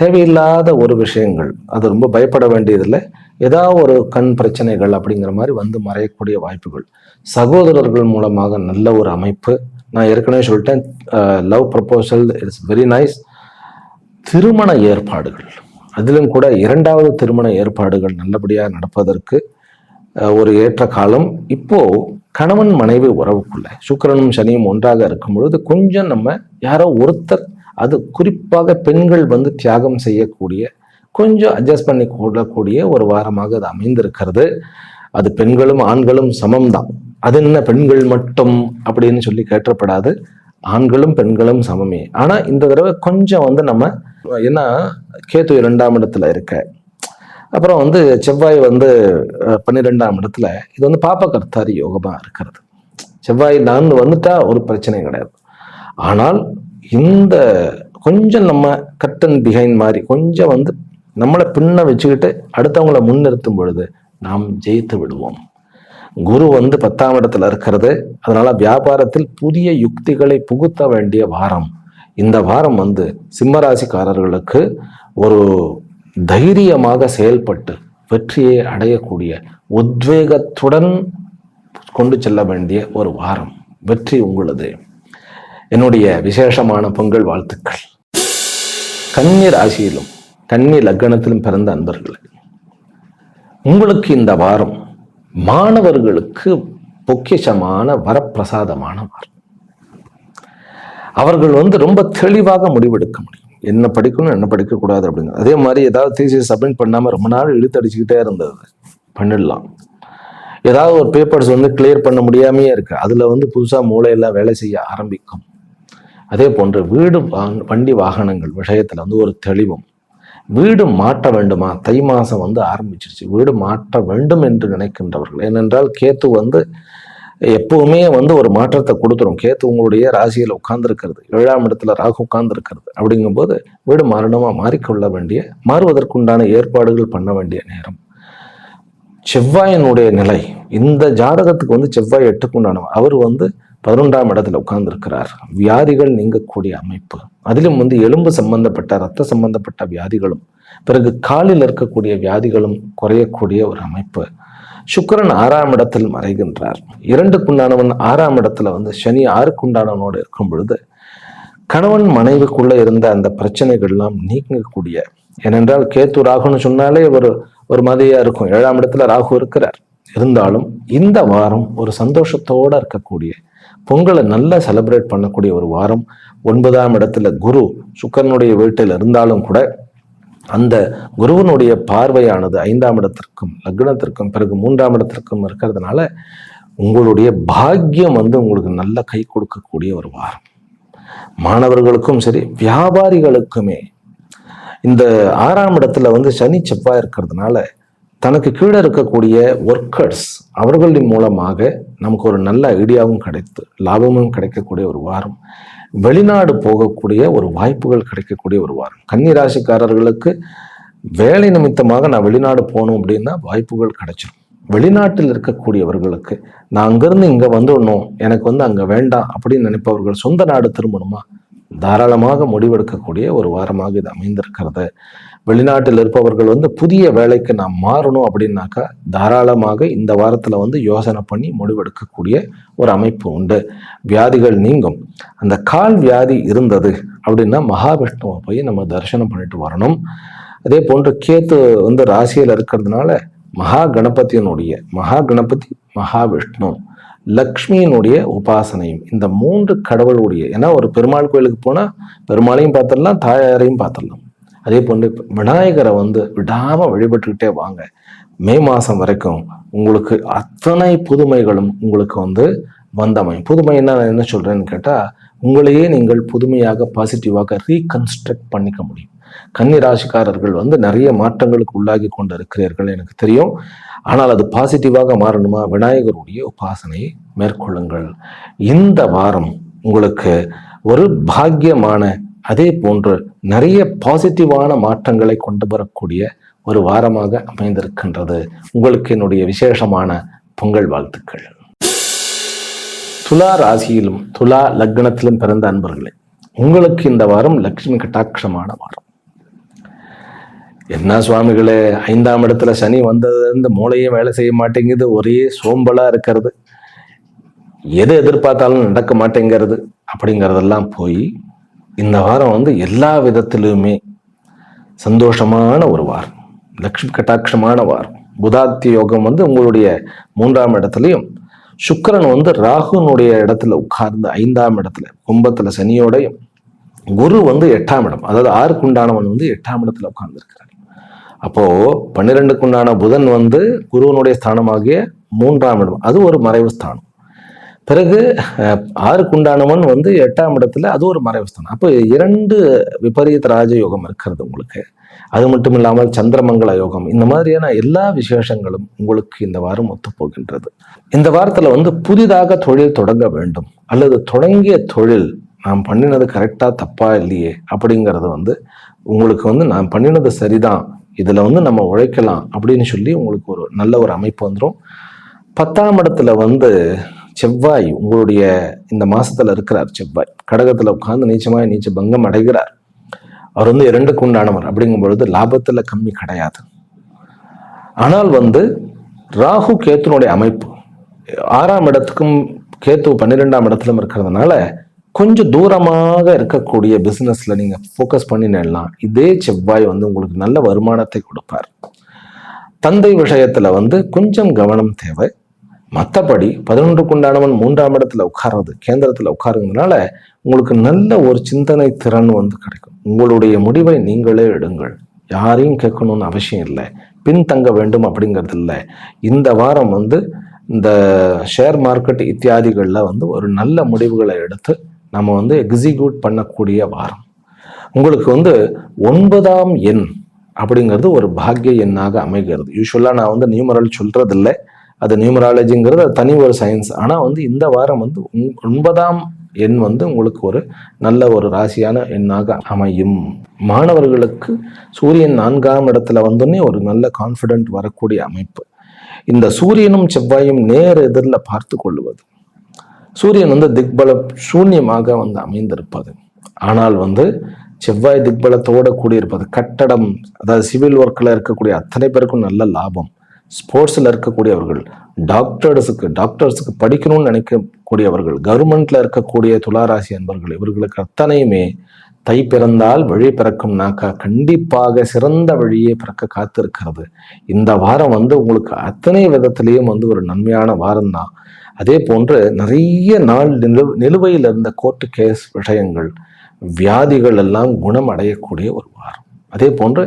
தேவையில்லாத ஒரு விஷயங்கள், அது ரொம்ப பயப்பட வேண்டியதில்லை, ஏதாவது ஒரு கண் பிரச்சனைகள் அப்படிங்கிற மாதிரி மறையக்கூடிய வாய்ப்புகள். சகோதரர்கள் மூலமாக நல்ல ஒரு அமைப்பு. நான் ஏற்கனவே சொல்லிட்டேன், love proposal it's very nice. திருமண ஏற்பாடுகள், அதிலும் கூட 2வது திருமண ஏற்பாடுகள் நல்லபடியாக நடப்பதற்கு ஒரு ஏற்ற காலம். இப்போ கணவன் மனைவி உறவுக்குள்ள சுக்கிரனும் சனியும் ஒன்றாக இருக்கும் பொழுது கொஞ்சம் நம்ம யாரோ ஒருத்தர், அது குறிப்பாக பெண்கள் தியாகம் செய்யக்கூடிய, கொஞ்சம் அட்ஜஸ்ட் பண்ணி கொள்ளக்கூடிய ஒரு வாரமாக அது அமைந்திருக்கிறது. அது பெண்களும் ஆண்களும் சமம்தான். அது என்ன பெண்கள் மட்டும் அப்படின்னு சொல்லி கேட்டப்படாது. ஆண்களும் பெண்களும் சமமே. ஆனா இந்த தடவை கொஞ்சம் நம்ம ஏன்னா கேது 2ஆம் இடத்துல இருக்க, அப்புறம் செவ்வாய் 12ஆம் இடத்துல, இது பாப்பகர்த்தாரி யோகமா இருக்கிறது. செவ்வாய் நான் வந்துட்டா ஒரு பிரச்சனை கிடையாது. ஆனால் இந்த கொஞ்சம் நம்ம கட் அண்ட் பிஹைண்ட் மாதிரி கொஞ்சம் நம்மளை பின்ன வச்சுக்கிட்டு அடுத்தவங்களை முன்னிறுத்தும் பொழுது நாம் ஜெயித்து விடுவோம். குரு 10ஆம் இடத்துல இருக்கிறது. அதனால வியாபாரத்தில் புதிய யுக்திகளை புகுத்த வேண்டிய வாரம். இந்த வாரம் சிம்மராசிக்காரர்களுக்கு ஒரு தைரியமாக செயல்பட்டு வெற்றியை அடையக்கூடிய, உத்வேகத்துடன் கொண்டு செல்ல வேண்டிய ஒரு வாரம். வெற்றி உங்களது. என்னுடைய விசேஷமான பொங்கல் வாழ்த்துக்கள். கன்னி ராசியிலும் கன்னி லக்னத்திலும் பிறந்த அன்பர்களே, உங்களுக்கு இந்த வாரம் மாணவர்களுக்கு பொக்கிஷமான வரப்பிரசாதமான வாரம். அவர்கள் ரொம்ப தெளிவாக முடிவெடுக்க முடியும். என்ன படிக்கணும், என்ன படிக்கக்கூடாது அப்படின்னு. அதே மாதிரி ஏதாவது தீசிஸ் சப்மிட் பண்ணாம ரொம்ப நாள் இழுத்தடிச்சுக்கிட்டே இருந்தது பண்ணிடலாம். ஏதாவது ஒரு பேப்பர்ஸ் கிளியர் பண்ண முடியாமையே இருக்கு, அதுல புதுசா மூளையெல்லாம் வேலை செய்ய ஆரம்பிக்கும். அதே போன்று வீடு வண்டி வாகனங்கள் விஷயத்துல ஒரு தெளிவும். வீடு மாற்ற வேண்டுமா, தை மாசம் ஆரம்பிச்சிருச்சு, வீடு மாற்ற வேண்டும் என்று நினைக்கின்றவர்கள். ஏனென்றால் கேத்து எப்பவுமே வந்து ஒரு மாற்றத்தை கொடுத்துரும். கேத்து உங்களுடைய ராசியில உட்கார்ந்துருக்கிறது, 7ஆம் இடத்துல ராகு உட்கார்ந்துருக்கிறது. அப்படிங்கும்போது வீடு மரணமா மாறுவதற்குண்டான ஏற்பாடுகள் பண்ண வேண்டிய நேரம். செவ்வாயினுடைய நிலை, இந்த ஜாதகத்துக்கு வந்து செவ்வாய் 8க்குண்டானவர். அவர் வந்து 11ஆம் இடத்துல உட்கார்ந்து இருக்கிறார். வியாதிகள் நீங்கக்கூடிய அமைப்பு, அதிலும் வந்து எலும்பு சம்பந்தப்பட்ட ரத்த சம்பந்தப்பட்ட வியாதிகளும், பிறகு காலில் இருக்கக்கூடிய வியாதிகளும் குறையக்கூடிய ஒரு அமைப்பு. சுக்கிரன் 6ஆம் இடத்தில் மறைகின்றார். 2க்குண்டானவன் 6ஆம் இடத்துல வந்து சனி 6க்குண்டானவனோடு இருக்கும் பொழுது கணவன் மனைவிக்குள்ள இருந்த அந்த பிரச்சனைகள் எல்லாம் நீங்கக்கூடிய, ஏனென்றால் கேத்து ராகுன்னு சொன்னாலே ஒரு மாதிரியா இருக்கும். 7ஆம் இடத்துல ராகு இருக்கிறார். இருந்தாலும் இந்த வாரம் ஒரு சந்தோஷத்தோட இருக்கக்கூடிய, பொங்கலை நல்லா செலிப்ரேட் பண்ணக்கூடிய ஒரு வாரம். 9ஆம் இடத்துல குரு சுக்கிரனுடைய வீட்டில் இருந்தாலும் கூட அந்த குருவனுடைய பார்வையானது 5ஆம் இடத்திற்கும் லக்னத்திற்கும் பிறகு 3ஆம் இடத்திற்கும் இருக்கிறதுனால உங்களுடைய பாக்கியம் வந்து உங்களுக்கு நல்ல கை கொடுக்கக்கூடிய ஒரு வாரம். மாணவர்களுக்கும் சரி, வியாபாரிகளுக்குமே இந்த 6ஆம் இடத்துல வந்து சனி செவ்வாய் இருக்கிறதுனால தனக்கு கீழே இருக்கக்கூடிய ஒர்க்கர்ஸ் அவர்களின் மூலமாக நமக்கு ஒரு நல்ல ஐடியாவும் கிடைத்து லாபமும் கிடைக்கக்கூடிய ஒரு வாரம். வெளிநாடு போகக்கூடிய ஒரு வாய்ப்புகள் கிடைக்கக்கூடிய ஒரு வாரம். கன்னி ராசிக்காரர்களுக்கு வேலை நிமித்தமாக நான் வெளிநாடு போகணும் அப்படின்னா வாய்ப்புகள் கிடைச்சிடும். வெளிநாட்டில் இருக்கக்கூடியவர்களுக்கு நான் அங்கிருந்து இங்க வந்துடணும், எனக்கு வந்து அங்க வேண்டாம் அப்படின்னு நினைப்பவர்கள் சொந்த நாடு திரும்பணுமா, தாராளமாக முடிவெடுக்கக்கூடிய ஒரு வாரமாக இது அமைந்திருக்கிறது. வெளிநாட்டில் இருப்பவர்கள் வந்து புதிய வேலைக்கு நாம் மாறணும் அப்படின்னாக்கா தாராளமாக இந்த வாரத்துல வந்து யோசனை பண்ணி முடிவெடுக்கக்கூடிய ஒரு அமைப்பு உண்டு. வியாதிகள் நீங்கும். அந்த கால் வியாதி இருந்தது அப்படின்னா மகாவிஷ்ணுவை போய் நம்ம தரிசனம் பண்ணிட்டு வரணும். அதே போன்று கேத்து வந்து ராசியில இருக்கிறதுனால மகா கணபதி, மகாவிஷ்ணு, லக்ஷ்மியினுடைய உபாசனையும், இந்த 3 கடவுளுடைய, ஏன்னா ஒரு பெருமாள் கோயிலுக்கு போனா பெருமாளையும் பார்த்துடலாம், தாயாரையும் பார்த்துடலாம். அதே போன்று விநாயகரை வந்து விடாம வழிபட்டுக்கிட்டே வாங்க. மே மாசம் வரைக்கும் உங்களுக்கு அத்தனை புதுமைகளும் உங்களுக்கு வந்து வந்தமையும். புதுமைன்னா நான் என்ன சொல்றேன்னு கேட்டா, உங்களையே நீங்கள் புதுமையாக பாசிட்டிவாக ரீகன்ஸ்ட்ரக்ட் பண்ணிக்க முடியும். கன்னி ராசிக்காரர்கள் வந்து நிறைய மாற்றங்களுக்கு உள்ளாகி கொண்டு இருக்கிறீர்கள் எனக்கு தெரியும். ஆனால் அது பாசிட்டிவாக மாறணுமா, விநாயகருடைய உபாசனையை மேற்கொள்ளுங்கள். இந்த வாரம் உங்களுக்கு ஒரு பாக்கியமான, அதே போன்று நிறைய பாசிட்டிவான மாற்றங்களை கொண்டு வரக்கூடிய ஒரு வாரமாக அமைந்திருக்கின்றது. உங்களுக்கு என்னுடைய விசேஷமான பொங்கல் வாழ்த்துக்கள். துலா ராசியிலும் துலா லக்னத்திலும் பிறந்த அன்பர்களே, உங்களுக்கு இந்த வாரம் லட்சுமி கட்டாட்சமான வாரம். என்ன சுவாமிகளே, 5ஆம் இடத்துல சனி வந்தது, இந்த மூளையும் வேலை செய்ய மாட்டேங்குது, ஒரே சோம்பலா இருக்கிறது, எது எதிர்பார்த்தாலும் நடக்க மாட்டேங்கிறது அப்படிங்கிறதெல்லாம் போய் இந்த வாரம் வந்து எல்லா விதத்திலுமே சந்தோஷமான ஒரு வாரம், லட்சுமி கட்டாட்சமான வாரம். புதாத்தி யோகம் வந்து உங்களுடைய 3ஆம் இடத்துலையும், சுக்கிரன் வந்து ராகுனுடைய இடத்துல உட்கார்ந்து 5ஆம் இடத்துல கும்பத்துல சனியோடையும், குரு வந்து 8ஆம் இடம், அதாவது 6க்குண்டானவன் வந்து 8ஆம் இடத்துல உட்கார்ந்து இருக்கிறார். அப்போ 12க்குண்டான புதன் வந்து குருவனுடைய ஸ்தானமாகிய 3ஆம் இடம், அது ஒரு மறைவு ஸ்தானம். பிறகு 6க்குண்டானவன் வந்து 8ஆம் இடத்துல, அது ஒரு மறைவு ஸ்தானம். அப்போ 2 விபரீத ராஜயோகம் இருக்கிறது உங்களுக்கு. அது மட்டும் இல்லாமல் சந்திரமங்கல யோகம், இந்த மாதிரியான எல்லா விசேஷங்களும் உங்களுக்கு இந்த வாரம் ஒத்து போகின்றது. இந்த வாரத்துல வந்து புதிதாக தொழில் தொடங்க வேண்டும், அல்லது தொடங்கிய தொழில் நாம் பண்ணினது கரெக்டா தப்பா இல்லையே அப்படிங்கிறது வந்து உங்களுக்கு வந்து நான் பண்ணினது சரிதான், இதுல வந்து நம்ம உழைக்கலாம் அப்படின்னு சொல்லி உங்களுக்கு ஒரு நல்ல ஒரு அமைப்பு வந்துடும். 10ஆம் இடத்துல வந்து செவ்வாய் உங்களுடைய இந்த மாசத்துல இருக்கிறார். செவ்வாய் கடகத்துல உட்கார்ந்து நீச்ச பங்கம் அடைகிறார். அவர் வந்து 2க்குண்டானவர் அப்படிங்கும் பொழுது லாபத்துல கம்மி கிடையாது. ஆனால் வந்து ராகு கேத்துனுடைய அமைப்பு 6ஆம் இடத்துக்கும் கேத்து 12ஆம் இடத்துலும் இருக்கிறதுனால கொஞ்சம் தூரமாக இருக்கக்கூடிய பிசினஸ்ல நீங்க போக்கஸ் பண்ணிடலாம். இதே செவ்வாய் வந்து உங்களுக்கு நல்ல வருமானத்தை கொடுப்பார். தந்தை விஷயத்துல வந்து கொஞ்சம் கவனம் தேவை. மற்றபடி 11க்குண்டானவன் 3ஆம் இடத்துல உட்கார்றது, கேந்திரத்துல உட்காருங்கிறதுனால உங்களுக்கு நல்ல ஒரு சிந்தனை திறன் வந்து கிடைக்கும். உங்களுடைய முடிவை நீங்களே எடுங்கள், யாரையும் கேட்கணும்னு அவசியம் இல்லை, பின்தங்க வேண்டும் அப்படிங்கிறது இல்லை. இந்த வாரம் வந்து இந்த ஷேர் மார்க்கெட் இத்தியாதிகள்ல வந்து ஒரு நல்ல முடிவுகளை எடுத்து நம்ம வந்து எக்ஸிக்யூட் பண்ணக்கூடிய வாரம். உங்களுக்கு வந்து 9ஆம் எண் அப்படிங்கிறது ஒரு பாக்கிய எண்ணாக அமைகிறது. யூஸ்வலா நான் வந்து நியூமரல் சொல்றது இல்லை, அது நியூமராலஜிங்கிறது அது தனி ஒரு சயின்ஸ். ஆனால் வந்து இந்த வாரம் வந்து 9ஆம் எண் வந்து உங்களுக்கு ஒரு நல்ல ஒரு ராசியான எண்ணாக அமையும். மாணவர்களுக்கு சூரியன் 4ஆம் இடத்துல வந்தோடனே ஒரு நல்ல கான்ஃபிடென்ட் வரக்கூடிய அமைப்பு. இந்த சூரியனும் செவ்வாயும் நேர் எதிரில் பார்த்து கொள்ளுவது, சூரியன் வந்து திக்பல சூன்யமாக வந்து அமைந்திருப்பது, ஆனால் வந்து செவ்வாய் திக்பலத்தோட கூடியிருப்பது, கட்டடம் அதாவது சிவில் ஒர்க்கில் இருக்கக்கூடிய அத்தனை பேருக்கும் நல்ல லாபம். ஸ்போர்ட்ஸில் இருக்கக்கூடியவர்கள், டாக்டர்ஸுக்கு படிக்கணும்னு நினைக்கக்கூடியவர்கள், கவர்மெண்ட்ல இருக்கக்கூடிய துளாராசி அன்பர்கள், இவர்களுக்கு அத்தனையுமே தை பிறந்தால் வழி பிறக்கும்னாக்கா கண்டிப்பாக சிறந்த வழியே பிறக்க காத்திருக்கிறது. இந்த வாரம் வந்து உங்களுக்கு அத்தனை விதத்திலையும் வந்து ஒரு நன்மையான வாரம் தான். அதே போன்று நிறைய நாள் நிலுவையில் இருந்த கோர்ட்டு கேஸ் விஷயங்கள், வியாதிகள் எல்லாம் குணம் அடையக்கூடிய ஒரு வாரம். அதே போன்று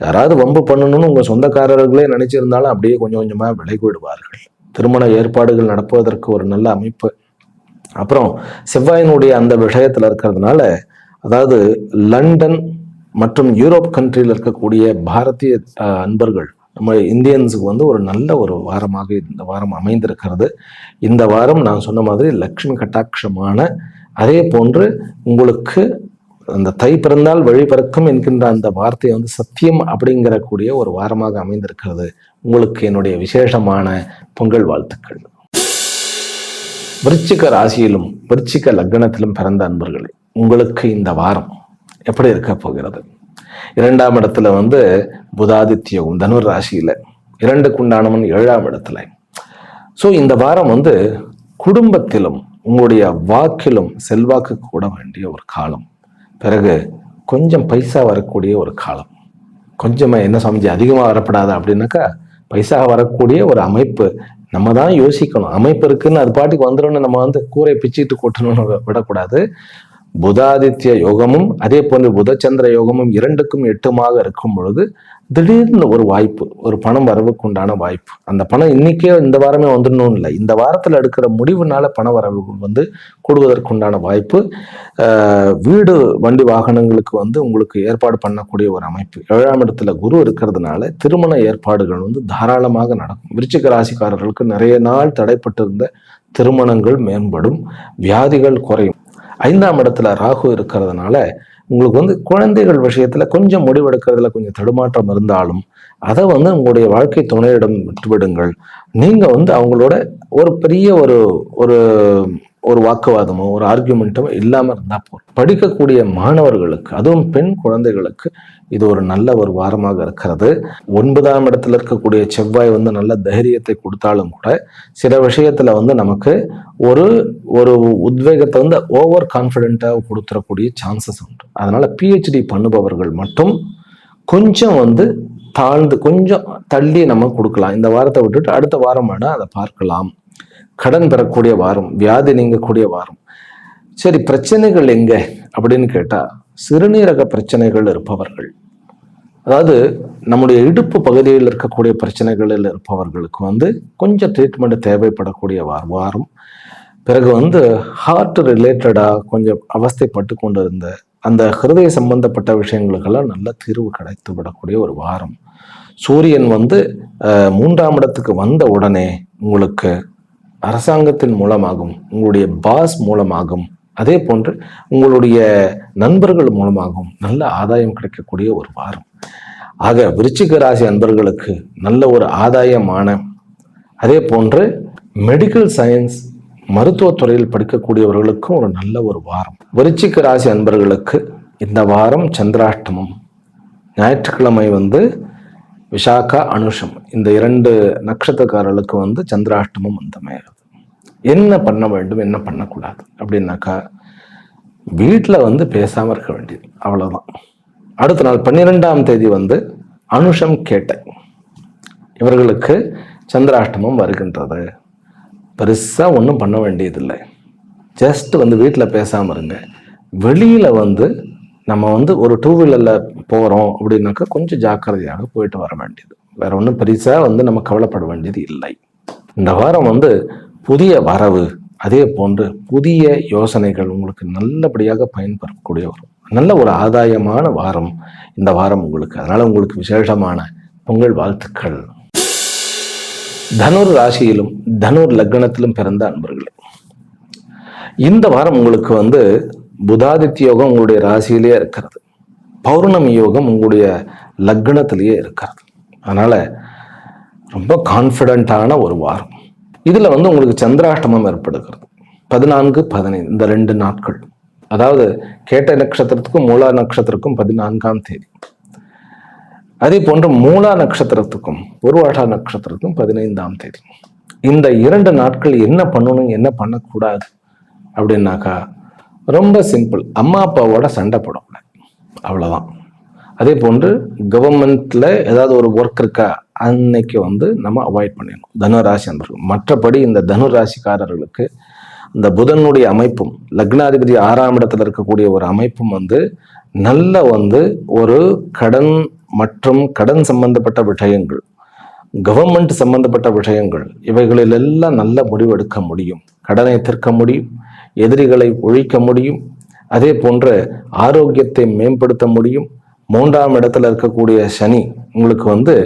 யாராவது வம்பு பண்ணணும்னு உங்க சொந்தக்காரர்களே நினைச்சிருந்தாலும் அப்படியே கொஞ்சம் கொஞ்சமா விலகி விடுவார்கள். திருமண ஏற்பாடுகள் நடப்பதற்கு ஒரு நல்ல அமைப்பு. அப்புறம் செவ்வாயினுடைய அந்த விஷயத்துல இருக்கிறதுனால, அதாவது லண்டன் மற்றும் யூரோப் கண்ட்ரியில் இருக்கக்கூடிய பாரதிய அன்பர்கள், நம்ம இந்தியன்ஸுக்கு வந்து ஒரு நல்ல ஒரு வாரமாக இந்த வாரம் அமைந்திருக்கிறது. இந்த வாரம் நான் சொன்ன மாதிரி லக்ஷ்மி கட்டாட்சமான, அதே போன்று உங்களுக்கு அந்த தை பிறந்தால் வழி பிறக்கும் என்கின்ற அந்த வார்த்தையை வந்து சத்தியம் அப்படிங்கிற கூடிய ஒரு வாரமாக அமைந்திருக்கிறது. உங்களுக்கு என்னுடைய விசேஷமான பொங்கல் வாழ்த்துக்கள். விருச்சிக ராசியிலும் விருச்சிக லக்னத்திலும் பிறந்த அன்பர்களே, உங்களுக்கு இந்த வாரம் எப்படி இருக்க போகிறது? 2ஆம் இடத்துல வந்து புதாதித்யோகம் தனுர் ராசியில, 2க்கு உண்டானவன் 7ஆம் இடத்துல. ஸோ இந்த வாரம் வந்து குடும்பத்திலும் உங்களுடைய வாக்கிலும் செல்வாக்கு கூட வேண்டிய ஒரு காலம். பிறகு கொஞ்சம் பைசா வரக்கூடிய ஒரு காலம். கொஞ்சமா என்ன சமைச்சு அதிகமாக வரப்படாது அப்படின்னாக்கா பைசா வரக்கூடிய ஒரு அமைப்பு. நம்ம தான் யோசிக்கணும். அமைப்பு இருக்குன்னு அது பாட்டுக்கு வந்துடும். நம்ம வந்து கூரை பிச்சுட்டு கொட்டணும்னு விடக்கூடாது. புதாதித்ய யோகமும் அதே போன்று புதச்சந்திர யோகமும் 2க்கும் 8மாக இருக்கும் பொழுது திடீர்னு ஒரு வாய்ப்பு, ஒரு பணம் வரவுக்கு உண்டான வாய்ப்பு. அந்த பணம் இன்னைக்கே இந்த வாரமே வந்துடணும் இல்லை, இந்த வாரத்தில் எடுக்கிற முடிவுனால பண வரவு வந்து கூடுவதற்குண்டான வாய்ப்பு. வீடு வண்டி வாகனங்களுக்கு வந்து உங்களுக்கு ஏற்பாடு பண்ணக்கூடிய ஒரு அமைப்பு. 7ஆம் இடத்துல குரு இருக்கிறதுனால திருமண ஏற்பாடுகள் வந்து தாராளமாக நடக்கும். விருச்சிக ராசிக்காரர்களுக்கு நிறைய நாள் தடைப்பட்டிருந்த திருமணங்கள் மேம்படும், வியாதிகள் குறையும். 5ஆம் இடத்துல ராகு இருக்கிறதுனால உங்களுக்கு வந்து குழந்தைகள் விஷயத்துல கொஞ்சம் முடிவெடுக்கிறதுல கொஞ்சம் தடுமாற்றம் இருந்தாலும் அதை வந்து உங்களுடைய வாழ்க்கை துணையிடம் விட்டுவிடுங்கள். நீங்க வந்து அவங்களோட ஒரு பெரிய ஒரு வாக்குவாதமோ ஒரு ஆர்கியூமெண்ட்டோ இல்லாம இருந்தா போதும். படிக்கக்கூடிய மாணவர்களுக்கு, அதுவும் பெண் குழந்தைகளுக்கு இது ஒரு நல்ல ஒரு வாரமாக இருக்கிறது. 9ஆம் இடத்துல இருக்கக்கூடிய செவ்வாய் வந்து நல்ல தைரியத்தை கொடுத்தாலும் கூட சில விஷயத்துல வந்து நமக்கு ஒரு ஒரு உத்வேகத்தை வந்து ஓவர் கான்ஃபிடென்ட்டாக கொடுத்துடக்கூடிய சான்சஸ் உண்டு. அதனால பிஹெச்டி பண்ணுபவர்கள் மட்டும் கொஞ்சம் வந்து தாழ்ந்து கொஞ்சம் தள்ளி நம்ம கொடுக்கலாம். இந்த வாரத்தை விட்டுட்டு அடுத்த வாரம் வேணா அதை பார்க்கலாம். கடன் பெறக்கூடிய வாரம், வியாதி நீங்கக்கூடிய வாரம். சரி, பிரச்சனைகள் எங்க அப்படின்னு கேட்டா, சிறுநீரக பிரச்சனைகள் இருப்பவர்கள், அதாவது நம்முடைய இடுப்பு பகுதியில் இருக்கக்கூடிய பிரச்சனைகளில் இருப்பவர்களுக்கு வந்து கொஞ்சம் ட்ரீட்மெண்ட் தேவைப்படக்கூடிய வாரம். பிறகு வந்து ஹார்ட் ரிலேட்டடா கொஞ்சம் அவஸ்தைப்பட்டு கொண்டு இருந்த அந்த ஹிருதய சம்பந்தப்பட்ட விஷயங்களுக்கெல்லாம் நல்ல தீர்வு கிடைத்து விடக்கூடிய ஒரு வாரம். சூரியன் வந்து 3ஆம் இடத்துக்கு வந்த உடனே உங்களுக்கு அரசாங்கத்தின் மூலமாகவும் உங்களுடைய பாஸ் மூலமாகவும் அதே போன்று உங்களுடைய நண்பர்கள் மூலமாகவும் நல்ல ஆதாயம் கிடைக்கக்கூடிய ஒரு வாரம். ஆக விருச்சிக ராசி அன்பர்களுக்கு நல்ல ஒரு ஆதாயமான, அதே போன்று மெடிக்கல் சயின்ஸ் மருத்துவத்துறையில் படிக்கக்கூடியவர்களுக்கும் ஒரு நல்ல ஒரு வாரம். விருச்சிக ராசி அன்பர்களுக்கு இந்த வாரம் சந்திராஷ்டமம், ஞாயிற்றுக்கிழமை வந்து விஷாகா அனுஷம், இந்த 2 நட்சத்திரக்காரர்களுக்கு வந்து சந்திராஷ்டமம் வந்தமையாது. என்ன பண்ண வேண்டும் என்ன பண்ணக்கூடாது அப்படின்னாக்கா, வீட்டில் வந்து பேசாம இருக்க வேண்டியது, அவ்வளவுதான். அடுத்த நாள் 12ஆம் தேதி வந்து அனுஷம் கேட்டை, இவர்களுக்கு சந்திராஷ்டமம் வருகின்றது. பெருசா ஒன்றும் பண்ண வேண்டியதில்லை. ஜஸ்ட் வந்து வீட்டில் பேசாம இருங்க. வெளியில வந்து நம்ம வந்து ஒரு 2 வீலர்ல போறோம் அப்படின்னாக்கா கொஞ்சம் ஜாக்கிரதையாக போயிட்டு வர வேண்டியது. வேற ஒன்றும் பெருசா வந்து நம்ம கவலைப்பட வேண்டியது இல்லை. இந்த வாரம் வந்து புதிய வரவு, அதே போன்று புதிய யோசனைகள் உங்களுக்கு நல்லபடியாக பயன்படக்கூடிய வரும். நல்ல ஒரு ஆதாயமான வாரம் இந்த வாரம் உங்களுக்கு. அதனால உங்களுக்கு விசேஷமான பொங்கல் வாழ்த்துக்கள். தனுர் ராசியிலும் தனுர் லக்னத்திலும் பிறந்த அன்பர்களே, இந்த வாரம் உங்களுக்கு புதாதித்ய யோகம் உங்களுடைய ராசியிலேயே இருக்கிறது. பௌர்ணமி யோகம் உங்களுடைய லக்னத்திலேயே இருக்கிறது. அதனால ரொம்ப கான்ஃபிடண்டான ஒரு வாரம். இதுல உங்களுக்கு சந்திராஷ்டமம் ஏற்படுகிறது 14, 15 இந்த 2 நாட்கள். அதாவது கேட்ட நட்சத்திரத்துக்கும் மூலா நட்சத்திரத்துக்கும் 14ஆம் தேதி, அதே போன்று மூலா நட்சத்திரத்துக்கும் பூர்வாஷா நட்சத்திரத்துக்கும் 15ஆம் தேதி. இந்த 2 நாட்கள் என்ன பண்ணணும் என்ன பண்ணக்கூடாது அப்படின்னாக்கா ரொம்ப சிம்பிள். அம்மா அப்பாவோட சண்டை போடக்கூடாது, அவ்வளவுதான். அதே போன்று கவர்மெண்ட்ல ஏதாவது ஒரு ஒர்க் இருக்கா அன்னைக்கு நம்ம அவாய்ட் பண்ணிடணும் தனுராசி அன்பர்கள். மற்றபடி இந்த தனுராசிக்காரர்களுக்கு இந்த புதனுடைய அமைப்பும் லக்னாதிபதி 6ஆம் இடத்துல இருக்கக்கூடிய ஒரு அமைப்பும் நல்ல ஒரு கடன் மற்றும் கடன் சம்பந்தப்பட்ட விஷயங்கள், கவர்மெண்ட் சம்பந்தப்பட்ட விஷயங்கள், இவைகளில் எல்லாம் நல்ல முடிவு எடுக்க முடியும். கடனை தீர்க்க முடியும், எதிரிகளை ஒழிக்க முடியும், அதே போன்ற ஆரோக்கியத்தை மேம்படுத்த முடியும். 3ஆம் இடத்துல இருக்கக்கூடிய சனி உங்களுக்கு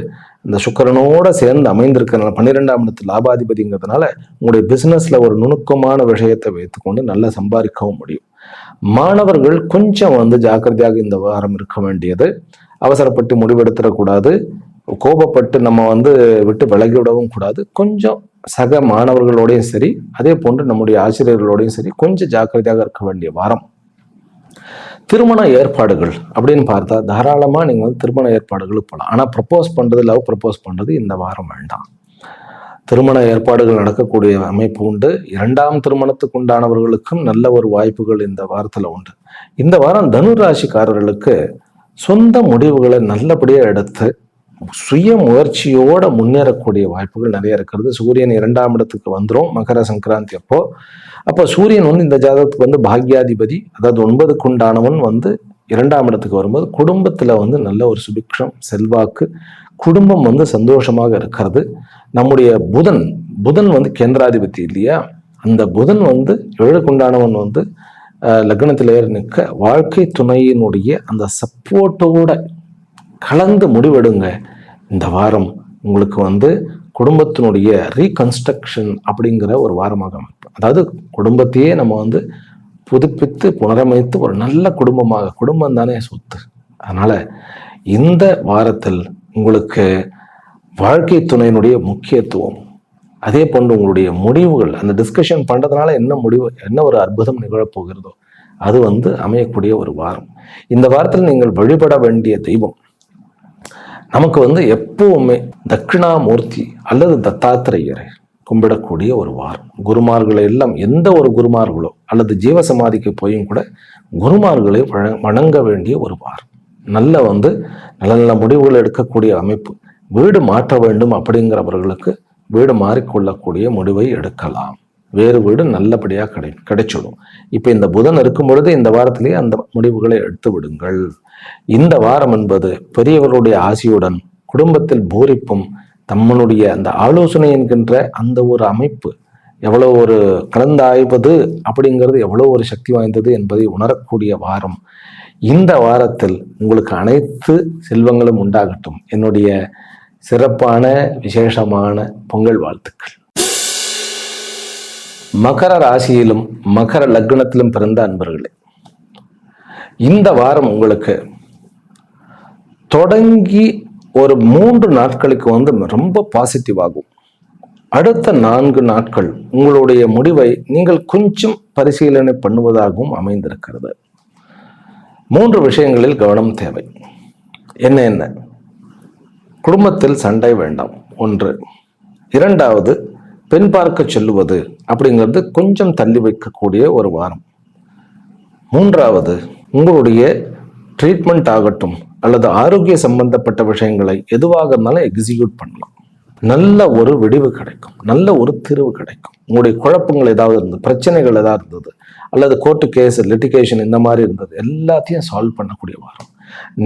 இந்த சுக்கிரனோட சேர்ந்து அமைந்திருக்கிறதுனால 12ஆம் இடத்துல லாபாதிபதிங்கிறதுனால உங்களுடைய பிசினஸ்ல ஒரு நுணுக்கமான விஷயத்தை வைத்துக்கொண்டு நல்லா சம்பாதிக்கவும் முடியும். மாணவர்கள் கொஞ்சம் ஜாக்கிரதையாக இந்த வாரம் இருக்க வேண்டியது. அவசரப்பட்டு முடிவெடுத்துடக்கூடாது, கோபப்பட்டு நம்ம விட்டு விலகிவிடவும் கூடாது. கொஞ்சம் சக மாணவர்களோடையும் சரி, அதே போன்று நம்முடைய ஆசிரியர்களோடையும் சரி கொஞ்சம் ஜாக்கிரதையாக இருக்க வேண்டிய வாரம். திருமண ஏற்பாடுகள் அப்படின்னு பார்த்தா தாராளமா நீங்க திருமண ஏற்பாடுகளுக்கு போகலாம். ஆனா ப்ரப்போஸ் பண்றது, லவ் ப்ரப்போஸ் பண்றது இந்த வாரம் வேண்டாம். திருமண ஏற்பாடுகள் நடக்கக்கூடிய அமைப்பு உண்டு. 2ஆம் திருமணத்துக்கு உண்டானவர்களுக்கும் நல்ல ஒரு வாய்ப்புகள் இந்த வாரத்துல உண்டு. இந்த வாரம் தனுர் ராசிக்காரர்களுக்கு சொந்த முடிவுகளை நல்லபடியா எடுத்து சுய முயற்சியோட முன்னேறக்கூடிய வாய்ப்புகள் நிறைய இருக்கிறது. சூரியன் 2ஆம் இடத்துக்கு வந்துடும் மகர சங்கராந்தி அப்போ சூரியன் இந்த ஜாதகத்துக்கு பாக்யாதிபதி, அதாவது 9க்கு உண்டானவன் 2ஆம் இடத்துக்கு வரும்போது குடும்பத்துல நல்ல ஒரு சுபிக்ஷம், செல்வாக்கு, குடும்பம் சந்தோஷமாக இருக்கிறது. நம்முடைய புதன் கேந்திராதிபதி இல்லையா, அந்த புதன் 7க்கு உண்டானவன் லக்னத்தில ஏறி நிற்க வாழ்க்கை துணையினுடைய அந்த சப்போர்ட்டோட கலந்து முடிவெடுங்க. இந்த வாரம் உங்களுக்கு குடும்பத்தினுடைய ரீகன்ஸ்ட்ரக்ஷன் அப்படிங்கிற ஒரு வாரமாக அமைப்பு. அதாவது குடும்பத்தையே நம்ம புதுப்பித்து புனரமைத்து ஒரு நல்ல குடும்பமாக, குடும்பம் தானே சொத்து. அதனால இந்த வாரத்தில் உங்களுக்கு வாழ்க்கை துணையினுடைய முக்கியத்துவம், அதே போன்று உங்களுடைய முடிவுகள், அந்த டிஸ்கஷன் பண்றதுனால என்ன முடிவு, என்ன ஒரு அற்புதம் நிகழப்போகிறதோ அது அமையக்கூடிய ஒரு வாரம். இந்த வாரத்தில் நீங்கள் வழிபட வேண்டிய தெய்வம் நமக்கு எப்பவுமே தட்சிணாமூர்த்தி அல்லது தத்தாத்திரேயரை கும்பிடக்கூடிய ஒரு வாரம். குருமார்களை எல்லாம், எந்த ஒரு குருமார்களோ அல்லது ஜீவசமாதிக்கு போயும் கூட குருமார்களை வணங்க வேண்டிய ஒரு வாரம். நல்ல நல்ல நல்ல முடிவுகள் எடுக்கக்கூடிய அமைப்பு. வீடு மாற்ற வேண்டும் அப்படிங்கிறவர்களுக்கு வீடு மாறிக்கொள்ளக்கூடிய முடிவை எடுக்கலாம். வேறு வீடு நல்லபடியா கிடைச்சிடும். இப்ப இந்த புதன் இருக்கும் பொழுது இந்த வாரத்திலேயே அந்த முடிவுகளை எடுத்து விடுங்கள். இந்த வாரம் என்பது பெரியவர்களுடைய ஆசியுடன் குடும்பத்தில் பூரிப்பும், தம்மனுடைய அந்த ஆலோசனை என்கின்ற அந்த ஒரு அமைப்பு எவ்வளவு ஒரு கலந்தாய்வது அப்படிங்கிறது எவ்வளவு ஒரு சக்தி வாய்ந்தது என்பதை உணரக்கூடிய வாரம். இந்த வாரத்தில் உங்களுக்கு அனைத்து செல்வங்களும் உண்டாகட்டும். என்னுடைய சிறப்பான விசேஷமான பொங்கல் வாழ்த்துக்கள். மகர ராசியிலும் மகர லக்னத்திலும் பிறந்த அன்பர்களே, இந்த வாரம் உங்களுக்கு தொடங்கி ஒரு 3 நாட்களுக்கு ரொம்ப பாசிட்டிவ் ஆகும். அடுத்த 4 நாட்கள் உங்களுடைய முடிவை நீங்கள் கொஞ்சம் பரிசீலனை பண்ணுவதாகவும் அமைந்திருக்கிறது. 3 விஷயங்களில் கவனம் தேவை. என்ன? குடும்பத்தில் சண்டை வேண்டாம், 1. 2வது, பெண் பார்க்க செல்லுவது அப்படிங்கிறது கொஞ்சம் தள்ளி வைக்கக்கூடிய ஒரு வாரம். 3வது, உங்களுடைய ட்ரீட்மெண்ட் ஆகட்டும் அல்லது ஆரோக்கிய சம்பந்தப்பட்ட விஷயங்களை எதுவாக இருந்தாலும் எக்ஸிக்யூட் பண்ணலாம். நல்ல ஒரு விடிவு கிடைக்கும், நல்ல ஒரு தீர்வு கிடைக்கும். உங்களுடைய குழப்பங்கள் ஏதாவது இருந்தது, பிரச்சனைகள் ஏதாவது இருந்தது, அல்லது கோர்ட்டு கேஸ், லிட்டிகேஷன் இந்த மாதிரி இருந்தது, எல்லாத்தையும் சால்வ் பண்ணக்கூடிய வாரம்.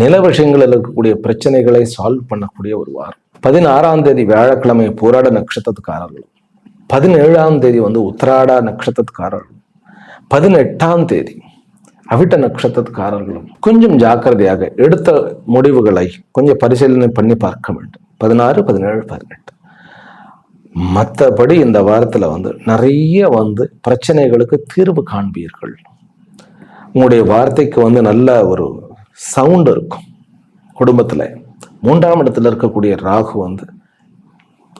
நில விஷயங்களில் இருக்கக்கூடிய பிரச்சனைகளை சால்வ் பண்ணக்கூடிய ஒரு வாரம். 16ஆம் தேதி வியாழக்கிழமை போராட நட்சத்திரத்துக்காரர்களும், 17ஆம் தேதி உத்திராட நட்சத்திரத்துக்காரர்களும், 18ஆம் தேதி அவிட்ட நட்சத்திரத்துக்காரர்களும் கொஞ்சம் ஜாக்கிரதையாக எடுத்த முடிவுகளை கொஞ்சம் பரிசீலனை பண்ணி பார்க்க வேண்டும். 16, 17, 18 மற்றபடி இந்த வாரத்துல வந்து நிறைய வந்து பிரச்சனைகளுக்கு தீர்வு காண்பீர்கள். உங்களுடைய வார்த்தைக்கு வந்து நல்ல ஒரு சவுண்ட் இருக்கும். குடும்பத்துல 3ஆம் இடத்துல இருக்கக்கூடிய ராகு வந்து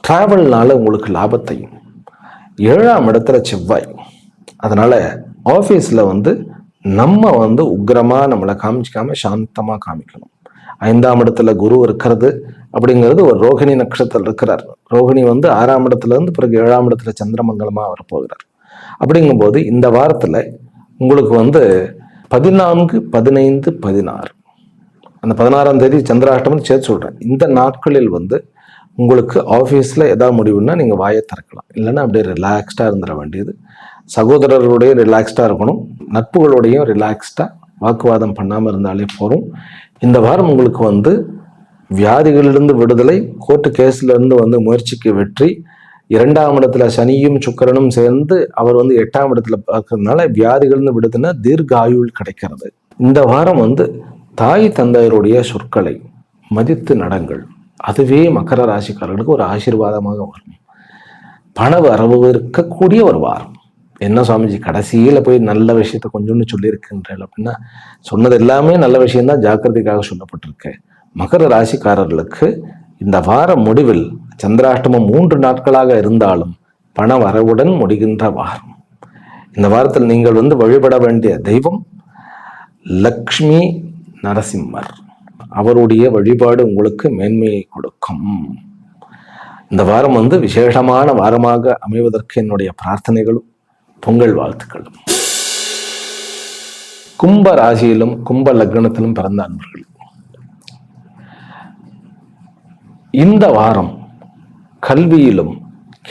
டிராவல்னால உங்களுக்கு லாபத்தையும், 7ஆம் இடத்துல செவ்வாய், அதனால ஆபீஸ்ல வந்து நம்ம வந்து உக்கிரமா நம்மளை காமிச்சிக்காம சாந்தமா காமிக்கணும். 5ஆம் இடத்துல குரு இருக்கிறது அப்படிங்கிறது ஒரு ரோகிணி நட்சத்திரத்தில் இருக்கிறார். ரோகிணி வந்து 6ஆம் இடத்துல இருந்து பிறகு 7ஆம் இடத்துல சந்திரமங்கலமா வரப்போகிறார். அப்படிங்கும்போது இந்த வாரத்துல உங்களுக்கு வந்து 14, 15, 16 அந்த 16ஆம் தேதி சந்திராஷ்டமம் சேர்த்து சொல்றேன். இந்த நாட்களில் வந்து உங்களுக்கு ஆஃபீஸில் ஏதாவது முடிவுன்னா நீங்கள் வாயை திறக்கலாம். இல்லைன்னா அப்படியே ரிலாக்ஸ்டாக இருந்துட வேண்டியது. சகோதரர்களுடைய ரிலாக்ஸ்டாக இருக்கணும், நட்புகளோடையும் ரிலாக்ஸ்டாக வாக்குவாதம் பண்ணாமல் இருந்தாலே போகும். இந்த வாரம் உங்களுக்கு வந்து வியாதிகளிலிருந்து விடுதலை, கோர்ட்டு கேஸ்லேருந்து வந்து முயற்சிக்கு வெற்றி, 2ஆம் இடத்துல சனியும் சுக்கிரனும் சேர்ந்து அவர் வந்து 8ஆம் இடத்துல பார்க்கறதுனால வியாதிகள்னு விடுதுன்னா தீர்க்க ஆயுள் கிடைக்கிறது. இந்த வாரம் வந்து தாய் தந்தையருடைய சொற்களை மதித்து நடங்கள். அதுவே மகர ராசிக்காரர்களுக்கு ஒரு ஆசீர்வாதமாக வரும். பண வரவு இருக்கக்கூடிய ஒரு வாரம். என்ன சுவாமிஜி கடைசியில போய் நல்ல விஷயத்த கொஞ்சோன்னு சொல்லியிருக்கின்றேன் அப்படின்னா, சொன்னது எல்லாமே நல்ல விஷயம்தான், ஜாக்கிரதைக்காக சொல்லப்பட்டிருக்கு. மகர ராசிக்காரர்களுக்கு இந்த வார முடிவில் சந்திராஷ்டமம் 3 நாட்களாக இருந்தாலும் பண வரவுடன் முடிகின்ற வாரம். இந்த வாரத்தில் நீங்கள் வந்து வழிபட வேண்டிய தெய்வம் லக்ஷ்மி நரசிம்மர். அவருடைய வழிபாடு உங்களுக்கு மேன்மையை கொடுக்கும். இந்த வாரம் வந்து விசேஷமான வாரமாக அமைவதற்கு என்னுடைய பிரார்த்தனைகளும் பொங்கல் வாழ்த்துக்களும். கும்ப ராசியிலும் கும்ப லக்னத்திலும் பிறந்த அன்பர்கள், இந்த வாரம் கல்வியிலும்